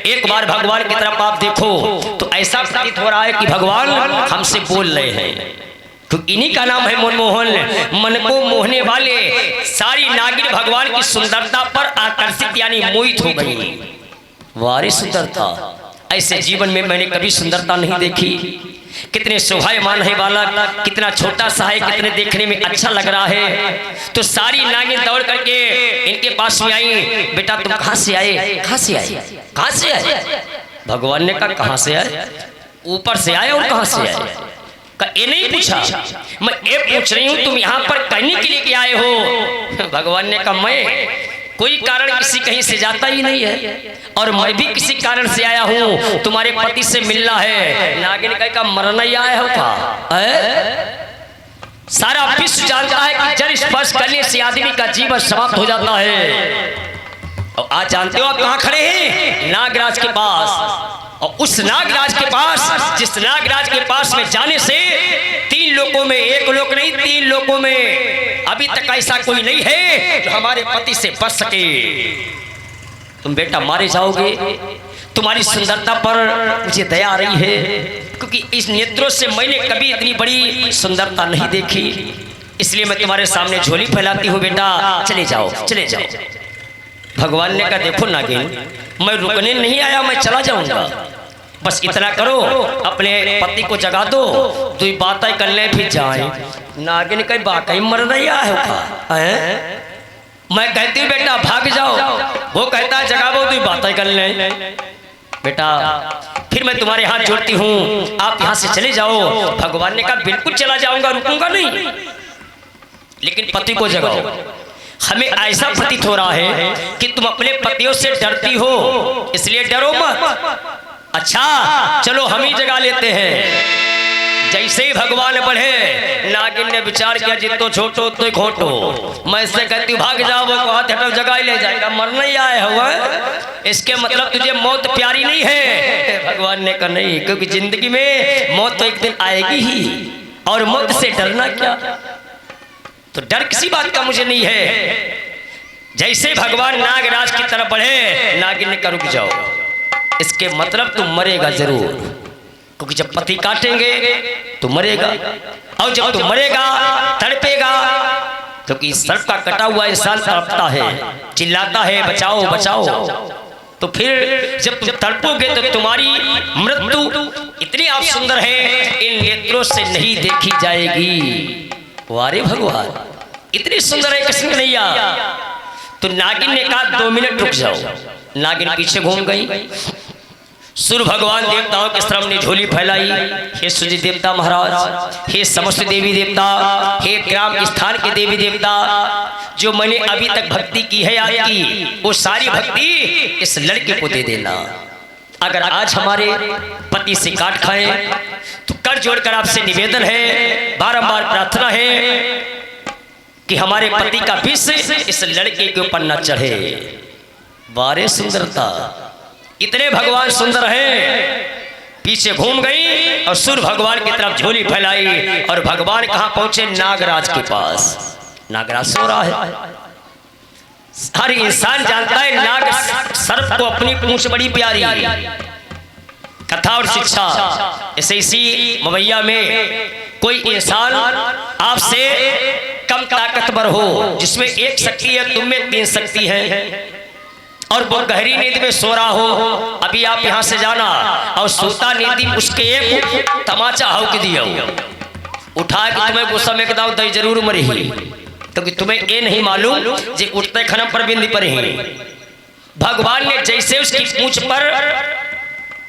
एक बार भगवान की तरफ आप देखो तो ऐसा प्रतीत हो रहा है कि भगवान हमसे बोल रहे हैं। तो इन्हीं का नाम है मनमोहन, मन को मोहने वाले। सारी नागिन भगवान की सुंदरता पर आकर्षित यानी मोहित हो गई। वारी सुंदरता, ऐसे जीवन में मैंने कभी सुंदरता नहीं देखी। कितने शोभायमान है बालक, कितना छोटा सा है, कितने देखने में अच्छा लग रहा है। तो सारी नागिन दौड़ करके इनके पास में आई। बेटा तुम कहाँ से आए? कहाँ से आए? कहाँ से आए? भगवान ने कहा कहाँ से आए? ऊपर से आए। और कहाँ से आए? ये नहीं पूछा, मैं ये पूछ रही हूँ तुम यहाँ पर कहने के लिए क्या आए हो? भगवान ने कहा मैं कोई कारण किसी कहीं से जाता ही नहीं है और मैं भी किसी कारण से आया हूँ, तुम्हारे पति से मिलना है। नागिन का मरना ही आया हो का? सारा विश्व जानता है कि जल स्पर्श करने से आदमी का जीवन समाप्त हो जाता है। और आज जानते हो आप कहाँ खड़े हैं? नागराज के पास। और उस नागराज के पास, जिस नागराज के पास में जाने से तीन लोकों में, एक लोक नहीं तीन लोकों में अभी तक ऐसा कोई नहीं है जो हमारे पति से बच सके। तुम बेटा मारे जाओगे। तुम्हारी सुंदरता पर मुझे दया आ रही है, क्योंकि इस नेत्रों से मैंने कभी इतनी बड़ी सुंदरता नहीं देखी, इसलिए मैं तुम्हारे सामने झोली फैलाती हूँ। बेटा चले जाओ, चले जाओ। भगवान ने कहा देखो नागिन, मैं रुकने नहीं आया, मैं चला जाऊंगा। बस इतना करो, अपने पति को जगा दो, तो बातें कर ले फिर जाए। नागिन कहीं वाकई मर रही है। मैं कहती हूँ बेटा भाग जाओ, वो कहता है जगाओ, तो बातें कर ले। बेटा फिर मैं तुम्हारे हाथ जोड़ती हूँ, आप यहाँ से चले जाओ। भगवान ने कहा बिल्कुल चला जाऊंगा, रुकूंगा नहीं, लेकिन पति को जगाओ। हमें ऐसा प्रतीत हो रहा है कि तुम अपने पतियों से डरती हो, इसलिए डरो मत। अच्छा चलो हम ही जगा लेते हैं। जैसे ही भगवान बढ़े, नागिन ने विचार किया जितो छोटो तो घोटो। मैं इससे कहती हूँ भाग जाओ, वो हाथ हटाओ, जगा ही ले जाएगा। मरना ही आया हुआ, इसके मतलब तुझे मौत प्यारी नहीं है। भगवान ने कहा नहीं, क्योंकि जिंदगी में मौत तो एक दिन आएगी ही, और मौत से डरना क्या? तो डर किसी बात का मुझे नहीं है। जैसे भगवान नागराज की तरफ बढ़े, नागिन ने कहा रुक जाओ, इसके मतलब तुम मरेगा जरूर, क्योंकि जब पति काटेंगे तो मरेगा, और जब तुम मरेगा तड़पेगा, क्योंकि सर्प का कटा हुआ इंसान तड़पता है, चिल्लाता है बचाओ बचाओ। तो फिर जब तुम तड़पोगे तो तुम्हारी मृत्यु इतनी आप सुंदर है, इन नेत्रों से नहीं देखी जाएगी। वारे भगवान, इतनी सुंदर है कृष्ण कन्हैया। तो नागिन ने कहा 2 मिनट रुक जाओ। नागिन पीछे घूम गई। सूर्य भगवान देवताओं के सामने झोली फैलाई। हे सूर्य देवता महाराज, हे समस्त देवी देवता, हे ग्राम स्थान के देवी देवता, जो मैंने अभी तक भक्ति की है आपकी, वो सारी भक्ति इस लड़के को दे देना। अगर आज हमारे पति से काट खाए तो कर जोड़कर आपसे निवेदन है, बारंबार प्रार्थना है कि हमारे पति का विष इस लड़के के ऊपर न चढ़े। बारे सुंदरता, इतने भगवान सुंदर हैं। पीछे घूम गई और सूर्य भगवान की तरफ झोली फैलाई, और भगवान कहाँ पहुंचे? नागराज के पास। नागराज सो रहा है। हर इंसान जानता है नाग सर्प को अपनी पूंछ बड़ी प्यारी। कथा और शिक्षा, ऐसे इसी मवैया में कोई इंसान आपसे कम ताकतवर हो, जिसमें एक शक्ति है, तुम में 3 शक्ति है, और वो गहरी नींद में सो रहा हो, अभी आप यहाँ से जाना और सोता नींद उसके एक तमाचा हाउ के दिया उठा के तुम्हें गुस्सा में कदाऊ दई जरूर मरी क्योंकि तुम्हें ये नहीं मालूम जे उठते खनम पर बिंदी पर ही। भगवान ने जैसे उसकी पूंछ पर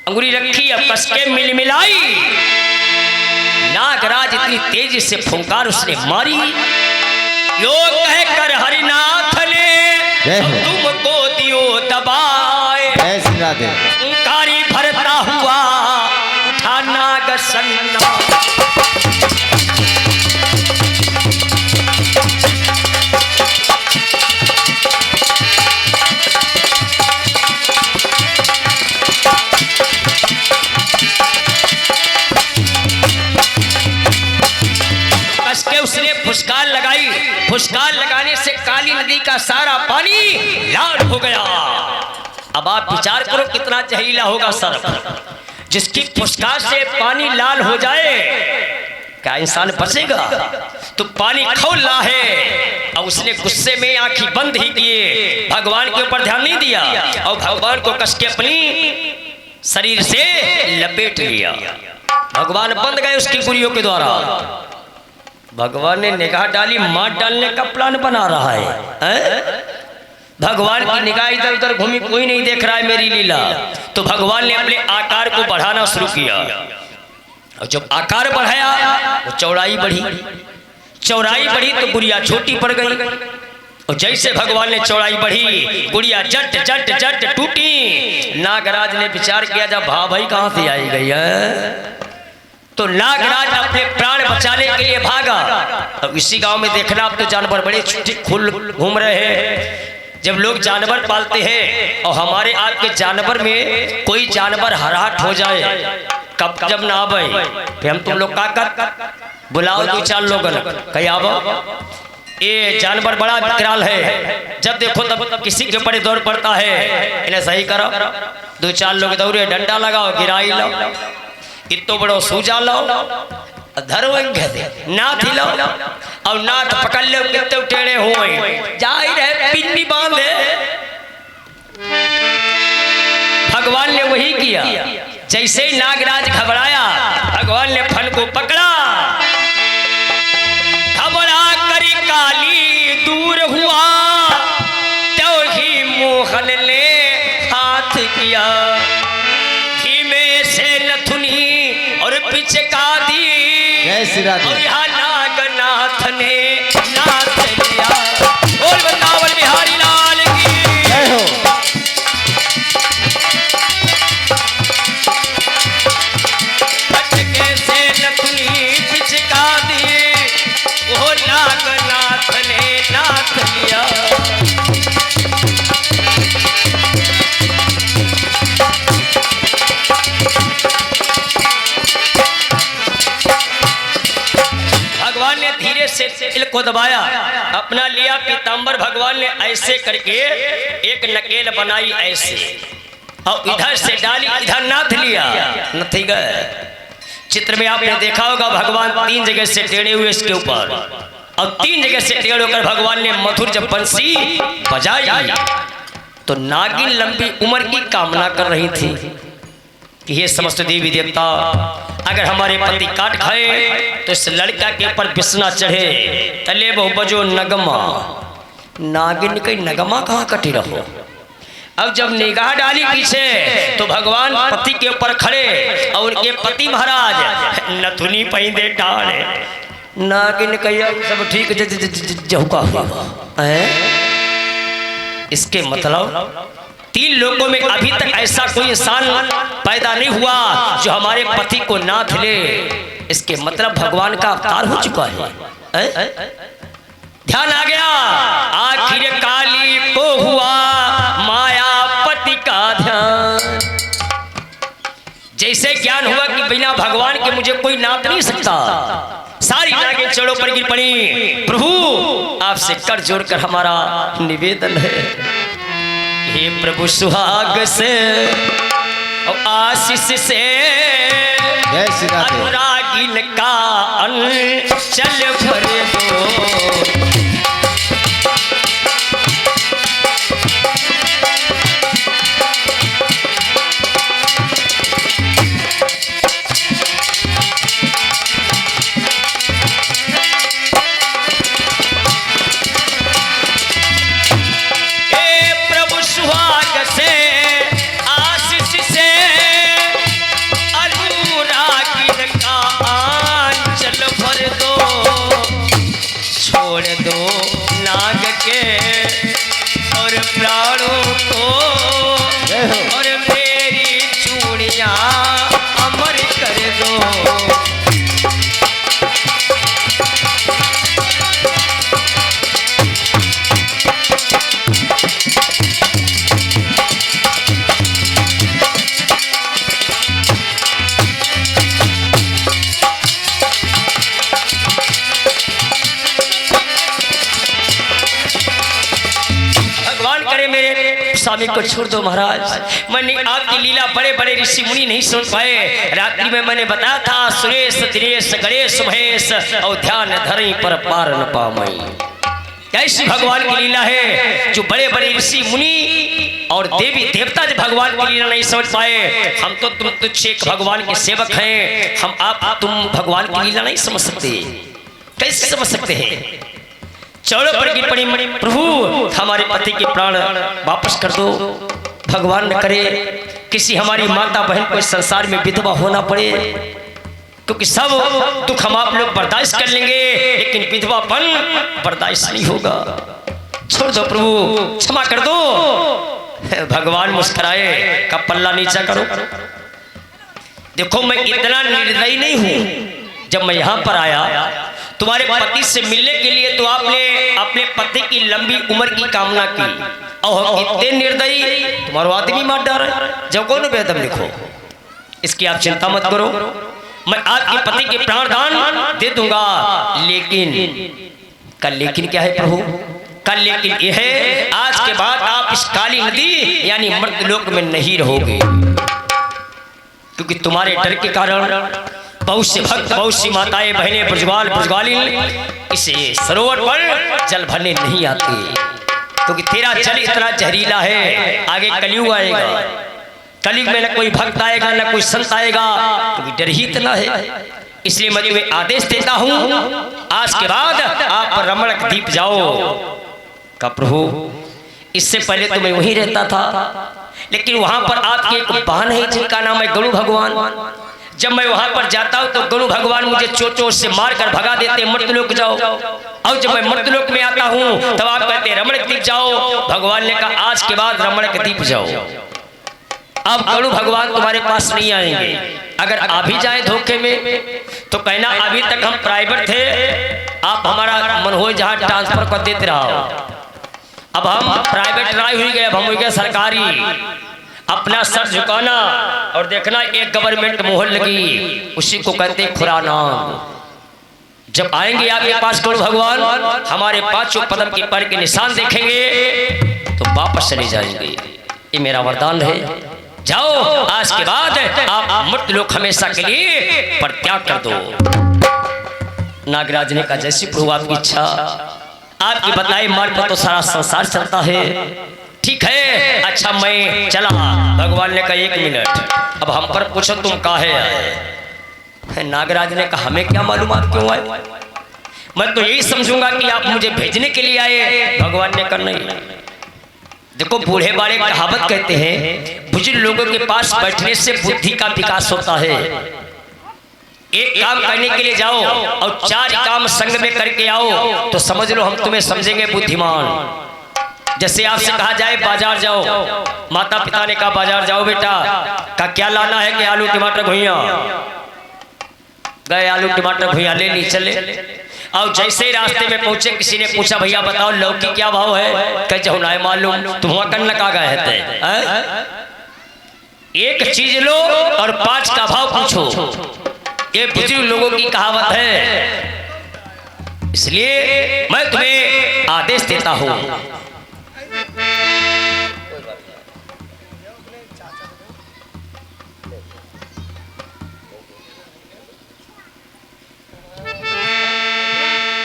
अंगुली रखी अब कस के मिलाई, नागराज इतनी तेजी से फुंकार उसने मारी। योग कह कर हरिनाथ ने तुमको दियो दबाए, फुंकारी भरता हुआ उठा नाग सन्ना। उसने फुसकार लगाई, फुसकार लगाने से काली नदी का सारा पानी लाल हो गया। अब आप विचार करो कितना जहरीला होगा सर्प, जिसकी फुसकार से पानी लाल हो जाए, क्या इंसान बचेगा? तो पानी खौला है और उसने गुस्से में आंखें बंद ही किए, भगवान के ऊपर ध्यान नहीं दिया और भगवान को कस के अपनी शरीर से लपेट लिया। भगवान बंद गए उसकी गुरियों के द्वारा। भगवान ने निगाह डाली, मार डालने का प्लान बना रहा है? भगवान की निगाह इधर उधर घूमी, कोई नहीं देख रहा है मेरी लीला। तो भगवान ने अपने आकार को बढ़ाना शुरू किया और जब आकार बढ़ाया तो चौड़ाई बढ़ी, चौड़ाई बढ़ी तो गुड़िया छोटी पड़ गई और जैसे भगवान ने चौड़ाई बढ़ी गुड़िया जट जट जट टूटी। नागराज ने विचार किया जब भाई कहाँ से आई गई है, तो नागराज अपने प्राण बचाने के लिए भागा। अब इसी गांव में देखना आप तो जानवर बड़े खुल घूम रहे हैं। जब लोग जानवर पालते हैं और हमारे आपके जानवर में कोई जानवर हराहट हो जाए, कब जब ना आवे फिर हम तुम लोग का कर बुलाओ 2-4 लोग कहीं आवो, ये जानवर बड़ा विकराल है, जब देखो तब किसी के ऊपर दौड़ पड़ता है, इन्हें सही करो। 2-4 लोग दौड़े, डंडा लगाओ, गिराई लो, इतो बड़ो सूजा लो, धरवेंगे नाथ हिलो और नाथ पकड़ लो, कितने टेढ़े हुए जाहिर है पिन्नी बांधे। भगवान ने वही किया। जैसे ही नागराज घबराया भगवान ने फन को पकड़ा, घबरा करी काली दूर हुआ, तो ही मोहन ने हाथ किया, धीमे से नथुनी और पिचका दी, और यहाँ नागनाथ ने नाथ लिया। बोल वृंदावन बिहारी लाल की जय हो। पटके से नथुनी पिचका दी, वो नागनाथ ने नाथ लिया। भगवान ने धीरे से तिल को दबाया, अपना लिया पीतांबर। भगवान ने ऐसे करके एक नकेल बनाई ऐसे और इधर से डाली, इधर नाथ लिया, नथी गए। चित्र में आपने देखा होगा भगवान 3 जगह से टेढ़े हुए इसके ऊपर और 3 जगह से टेढ़े होकर भगवान ने मधुर जब बंसी बजाई तो नागिन लंबी उम्र की कामना कर रही थी कि ये समस्त देवी देवता अगर हमारे पति काट खाए तो इस लड़का के ऊपर बिस्ना चढ़े, तले बहु बजो नगमा। नागिन कहीं नगमा कहाँ कटी रहो। अब जब निगाह डाली पीछे तो भगवान पति के ऊपर खड़े और उनके पति महाराज नथुनी पहिंदे डाले। नागिन कहिया सब ठीक जहुका हुआ है। इसके मतलब 3 लोगों में अभी तक ऐसा कोई इंसान पैदा नहीं हुआ जो हमारे पति को नाथ ले। इसके मतलब भगवान का अवतार हो चुका है। ध्यान आ गया। आखिर काली को हुआ मायापति का ध्यान। जैसे ज्ञान हुआ कि बिना भगवान के मुझे कोई नाथ नहीं सकता, सारी नागिन चढ़ों पर गिर पड़ी। प्रभु आपसे कर जोड़ कर हमारा निवेदन है, हे प्रभु सुहाग से और आशीष से अनुरागिन का अंचल भर दो। स्वामी को छोड़ दो महाराज। मैंने आपकी लीला बड़े बड़े ऋषि मुनि नहीं सुन पाए। रात्रि में मैंने बताया था सुरेश दिनेश गणेश महेश और ध्यान धरई पर पार न पामई। ऐसी भगवान की लीला है जो बड़े बड़े ऋषि मुनि और देवी देवता जो भगवान की लीला नहीं समझ पाए। हम तो तुम तुच्छ एक भगवान के सेवक हैं, हम आप तुम भगवान की लीला नहीं समझ सकते। कैसे समझ सकते हैं? चौड़ों पर गिर पड़ी प्रभु हमारे पति के प्राण वापस कर दो। भगवान न करे किसी हमारी माता बहन को इस संसार में विधवा होना पड़े, क्योंकि सब दुख हम आप लोग बर्दाश्त कर लेंगे लेकिन विधवापन बर्दाश्त नहीं होगा। छोड़ दो प्रभु, क्षमा कर दो। भगवान मुस्कुराए, का पल्ला नीचा करो। देखो मैं इतना निर्दयी नहीं हूं। जब मैं यहाँ पर आया तुम्हारे पति से मिलने के लिए तो आपने अपने पति की लंबी उम्र की कामना की, और हम इतने निर्दयी तुम्हारा आदमी मार डाले। जब कौन बेदम लिखो, इसकी आप चिंता मत करो। मैं आपके पति के प्राण दान दे दूंगा, लेकिन कल लेकिन क्या है प्रभु? कल लेकिन यह है आज के बाद आप इस काली नदी यानी मर्तलोक में नहीं रहोगे, क्योंकि तुम्हारे डर के कारण बहुत से भक्त बहुत सी माताएं बहनें ब्रजवालिन इसे सरोवर पर जल भरने नहीं आते, क्योंकि तेरा जल इतना जहरीला है। आगे कलयुग आएगा, कलयुग में न कोई भक्त आएगा न कोई संत आएगा, क्योंकि डर ही इतना है। इसलिए मैं तुम्हें आदेश देता हूं आज के बाद आप रमणक द्वीप जाओ। का प्रभु इससे पहले तो मैं वहीं रहता था, लेकिन वहां पर आपके एक बहन है जिनका नाम है गणु भगवान। जब मैं वहां पर जाता हूं तो गणु भगवान मुझे चोट से मारकर भगा देते, मर्तलोक जाओ। और जब मैं मर्तलोक में आता हूं तब आप कहते रमणक द्वीप जाओ। भगवान ने कहा आज के बाद रमणक द्वीप जाओ। अब गणु भगवान तुम्हारे पास नहीं आएंगे। अगर आ भी जाए धोखे में तो कहना अभी तक हम प्राइवेट थे, आप हमारा मन हो जहां ट्रांसफर कर देते रहो। अब हम प्राइवेट नहीं हुई गए, अब हम हो गए सरकारी। अपना सर झुकाना और देखना एक गवर्नमेंट मोहर लगी, उसी को कहते खुराना। जब आएंगे आपके पास गणु भगवान, हमारे पांचों पदम के पैर के निशान देखेंगे तो वापस चले जाएंगे। ये मेरा वरदान है। जाओ आज के बाद आप मर्तलोक हमेशा के लिए परित्याग कर दो। नागराज ने कहा जैसी प्रभु आपकी इच्छा, आपकी बताए मार्ग पर तो सारा संसार चलता है। ठीक है, अच्छा मैं चला। भगवान ने कहा 1 मिनट, अब हम पर पूछो तुम काहे आए? नागराज ने कहा हमें क्या मालूम आप क्यों आए, मैं तो यही समझूंगा कि आप मुझे भेजने के लिए आए। भगवान ने कहा नहीं। देखो बूढ़े बाड़े कहावत कहते हैं बुजुर्ग लोगों के पास बैठने से बुद्धि का विकास होता है। एक काम करने के लिए जाओ और 4 काम संग में करके आओ तो समझ लो हम तुम्हें समझेंगे बुद्धिमान। जैसे आपसे कहा जाए बाजार जाओ, माता पिता ने कहा बाजार जाओ बेटा, का क्या लाना है कि आलू टमाटर घुइया। गए आलू टमाटर घुइया ले ली, चले। और जैसे ही रास्ते में पहुंचे किसी ने पूछा भैया बताओ लौकी क्या भाव है? कह जाओ ना मालूम, तुम वहां कन्न का गए थे। एक चीज लो और 5 का भाव पूछो, ये बुजुर्ग लोगों की कहावत है। इसलिए मैं तुम्हें आदेश देता हूं।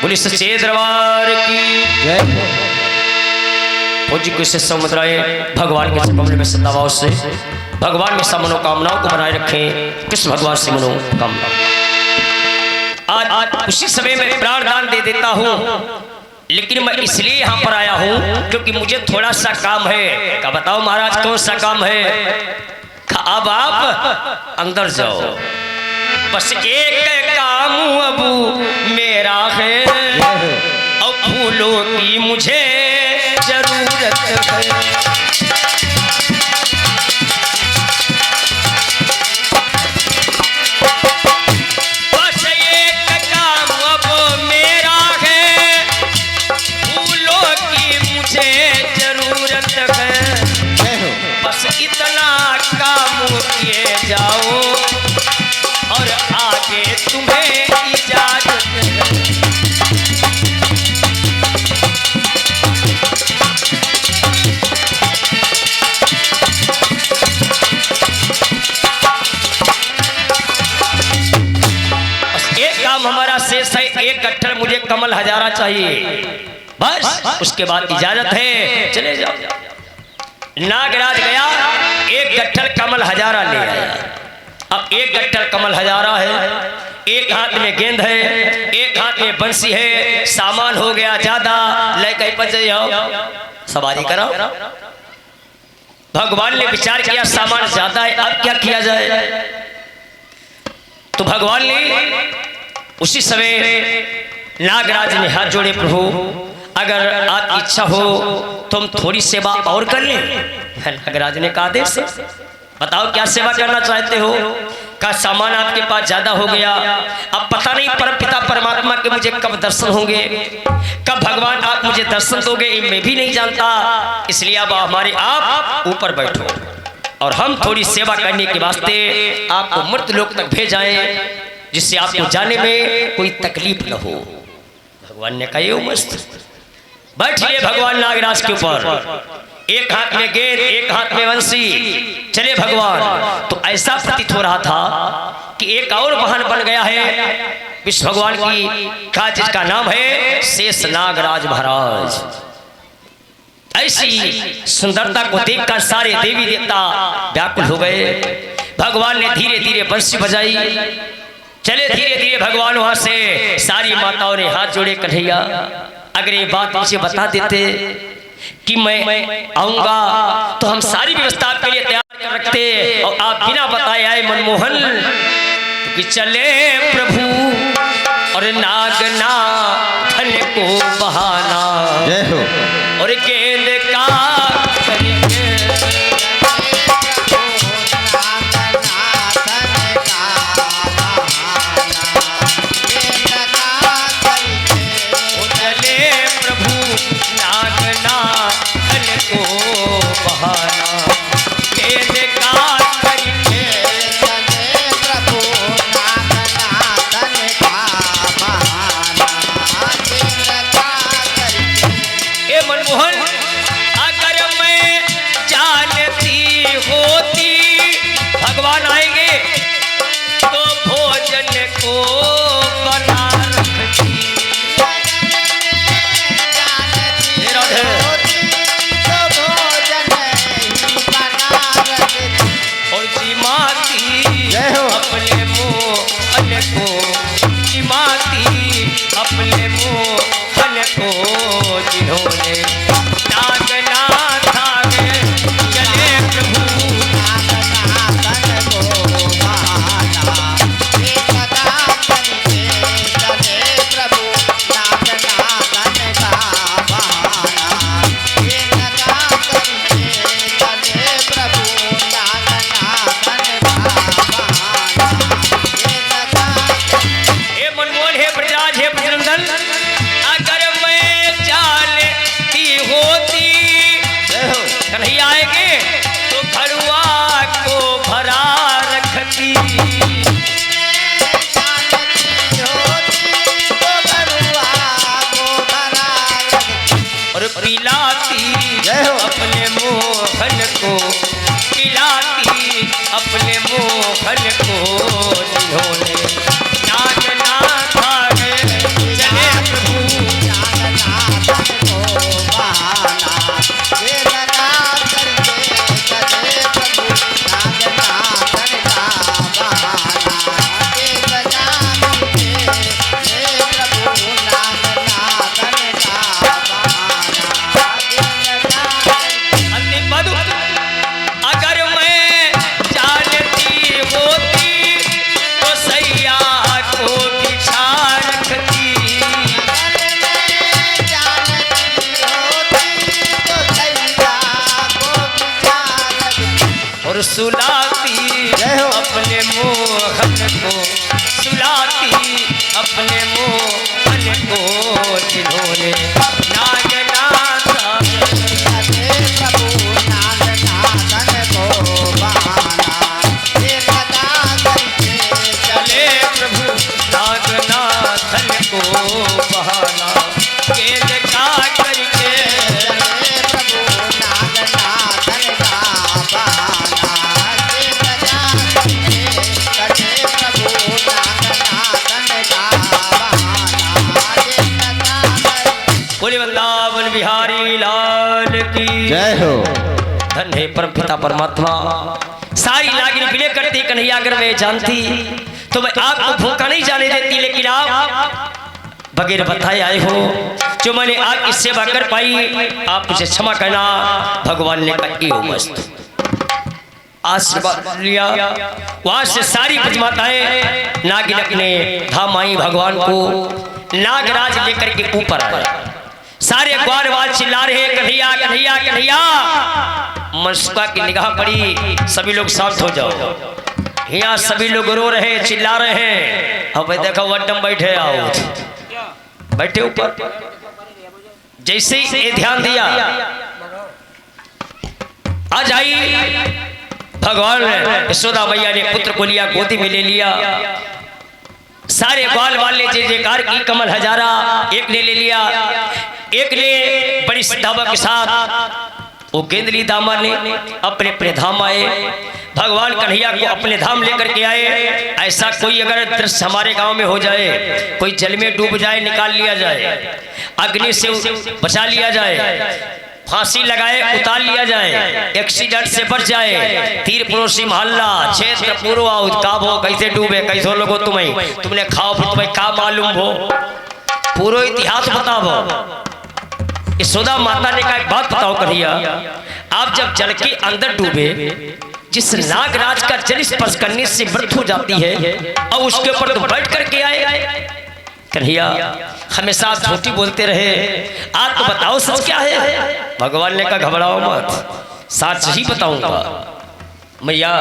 बोली सच्चे दरबार की जय। पूज्य को शिष्य मुद्राएं भगवान के कमरे में सदाभाव से भगवान में सब मनोकामनाओं को बनाए रखें। कृष्ण भगवान से मनोकामना। आज उसी समय में प्राण दान दे देता हूँ, लेकिन मैं इसलिए यहाँ पर आया हूँ क्योंकि मुझे थोड़ा सा काम है। का बताओ महाराज कौन सा काम है? अब आप अंदर जाओ, बस एक काम अब मेरा है और फूलों की मुझे जरूरत है। बस एक काम अब मेरा है, फूलों की मुझे जरूरत है। बस इतना काम किए जाओ और आगे तुम्हें इजाजत है। काम हमारा शेष है, एक गट्ठर मुझे कमल हजारा चाहिए, बस उसके बाद इजाजत है, चले जाओ। नागराज गया, एक गट्ठर कमल हजारा ले आया। अब एक गट्ठर कमल हजारा है, एक हाथ में गेंद है, एक हाथ में बंसी है, सामान हो गया ज्यादा, लेके पचे जाओ, सवारी करो। भगवान ने विचार किया सामान ज्यादा है, अब क्या किया जाए। तो भगवान ने उसी समय नागराज ने हाथ जोड़े, प्रभु अगर आपकी इच्छा हो तुम थोड़ी सेवा और कर ले। नागराज ने कहा आदेश से बताओ क्या सेवा करना चाहते हो। का सामान आपके पास ज्यादा हो गया, अब पता नहीं परमपिता परमात्मा के मुझे कब दर्शन होंगे, कब भगवान आप मुझे दर्शन दोगे, ये मैं भी नहीं जानता, इसलिए अब हमारे आप ऊपर बैठो और हम थोड़ी सेवा करने के वास्ते आपको मृत लोक तक भेजाएं, जिससे आपको जाने में कोई तकलीफ न हो। भगवान ने कहा मस्त बैठिए। भगवान नागराज के ऊपर एक हाथ में गेंद, एक हाथ में बंसी, चले भगवान। तो ऐसा प्रतीत हो रहा था कि एक और वाहन बन गया है विष्णु भगवान का, जिसका नाम है शेष नागराज महाराज। ऐसी सुंदरता को देखकर सारे देवी देवता व्याकुल हो गए। भगवान ने धीरे धीरे बंसी बजाई, चले धीरे धीरे भगवान वहां से। सारी माताओं ने हाथ जोड़े, कन्हैया अगर ये बात मुझे बता देते कि मैं आऊंगा तो हम सारी व्यवस्था आपके लिए तैयार कर रखते, और आप बिना बताए आए मनमोहन। तो कि चले प्रभु और नागनाथन को बहाना, जय हो, और गेंद का अपने मोहन को जिन्होंने नागनाथ आगे चले प्रभु नागनाथन को बहाना, ये कथा करके चले प्रभु नागनाथन का बहाना, ये कथा करके चले प्रभु नागनाथन का बहाना, ये कथा। हे मनमोहन, हे प्रजाज, हे प्रजनंदन, अगर मैं जानती होती कन्हैया आएंगे तो खड़ुआ को भरा रखती, और पिलाती अपने मोहन को, पिलाती अपने मोहन को जिन्होंने नागनाथ आगे चले प्रभु नागनाथन को बहाना, ये लगा करके चले प्रभु नागनाथन का बहाना, ये लगा करके चले प्रभु नागनाथन का बहाना, ये लगा। अंतिम पद, अगर मैं जानती होती तो सैया को बिछा रखती, अगर मैं जानती होती तो सैया को बिछा रखती, और सुलाती अपने मोहन को, सुलाती अपने मोहन को जिन्होंने नागनाथ प्रभु नागनाथन को बहाना, ये कथा करके चले प्रभु नागनाथन को बहाना, ये कथा करके चले प्रभु नागनाथन का बहाना, ये कथा करके चले प्रभु नागनाथन का बिहारी लाल की जय हो। धन्य है परम पिता परमात्मा। सारी नागिन विनय करती कन्हैया अगर मैं जानती तो मैं आपको भूखा नहीं जाने देती, लेकिन आप बगैर बताए आए हो। जो मैंने आपकी सेवा कर पाई आप मुझे क्षमा करना। भगवान ने कहा ये हो मस्त आशीर्वाद लिया। वहां से सारी ब्रजमाताएं नागिन अपने धाम आई। भगवान को नागराज लेकर के ऊपर आए। सारे ग्वाल वाल चिल्ला रहे कन्हैया कन्हैया कन्हैया। मनसुखा की निगाह पड़ी, सभी लोग शांत हो जाओ। यहाँ सभी लोग रो रहे चिल्ला रहे हैं। अब देखो वड्डम बैठे आओ, बैठे ऊपर। जैसे ही ये ध्यान दिया आज आई भगवान यशोदा मैया ने पुत्र को लिया, गोदी में ले लिया। सारे ग्वाल वाले जय जयकार की, कमल हजारा एक ने ले लिया, एक ने बड़ी श्रद्धा के साथ वो गेंदली दामा ने अपने अपने धाम आए। भगवान कन्हैया को अपने धाम लेकर के आए। ऐसा कोई अगर दृश्य हमारे गांव में हो जाए, कोई जल में डूब जाए निकाल लिया जाए, अग्नि से बचा लिया जाए, फांसी लगाए उतार लिया जाए, एक्सीडेंट से बच जाए, तीर पड़ोसी मोहल्ला क्षेत्र पूर्व काब हो, कैसे डूबे कैसे लोगो तुम्हें, तुमने खाओ फिर तुम्हें क्या मालूम हो, पूरा इतिहास बताओ। यशोदा माता ने कहा एक बात बताओ कन्हैया, आप जब जल के अंदर डूबे, जिस नागराज का जल स्पर्श करने से मृत्यु हो जाती है और उसके ऊपर तुम बैठ करके आए। कन्हैया हमेशा आप झूठी बोलते रहे, आज तो बताओ सच क्या है। भगवान ने कहा घबराओ मत, सच ही बताऊंगा। मैया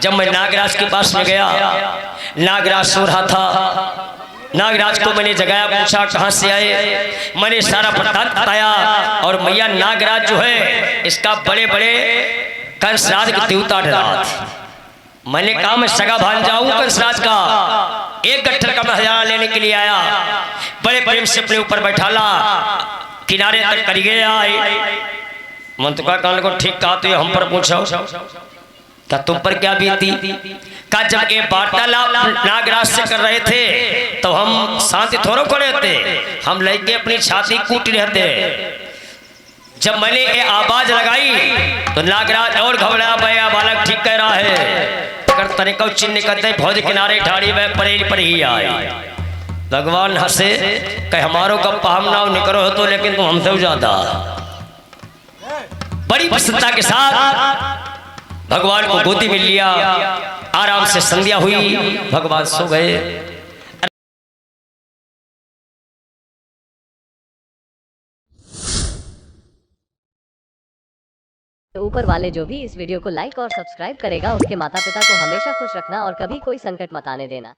जब मैं नागराज के पास में गया, नागराज सो रहा था। नागराज को मैंने जगाया, पूछा कहाँ से आए, मैंने सारा वृत्तांत बताया। और मैया नागराज जो है इसका बड़े बड़े कंसराज के देवता डरा। मैंने कहा मैं सगा भान जाऊं कंसराज का, एक गट्ठर का मैं हजारा लेने के लिए आया। बड़े प्रेम से अपने ऊपर बैठाला, किनारे तक कर गया। मंतुका कान को ठीक कहा तो हम पर पूछो क्या तुम पर क्या बीती। का जब ये वार्तालाप नागराज से कर रहे थे तो हम शांति थोड़ो को रहते, हम लड़के अपनी छाती कूट रहते। जब मैंने ये आवाज लगाई तो नागराज और घबराया, भैया बालक ठीक कह रहा है। अगर तनिको चिन्ह करते फौज किनारे ठाड़ी में परेड पर ही आए। भगवान हंसे कह हमारो गप्पा हम ना निकरो तो, लेकिन तुम हमसे ज्यादा। बड़ी प्रसन्नता के साथ भगवान को गोदी में लिया। आराम से संध्या हुई, भगवान सो गए। ऊपर वाले जो भी इस वीडियो को लाइक और सब्सक्राइब करेगा उसके माता पिता को हमेशा खुश रखना और कभी कोई संकट मत आने देना।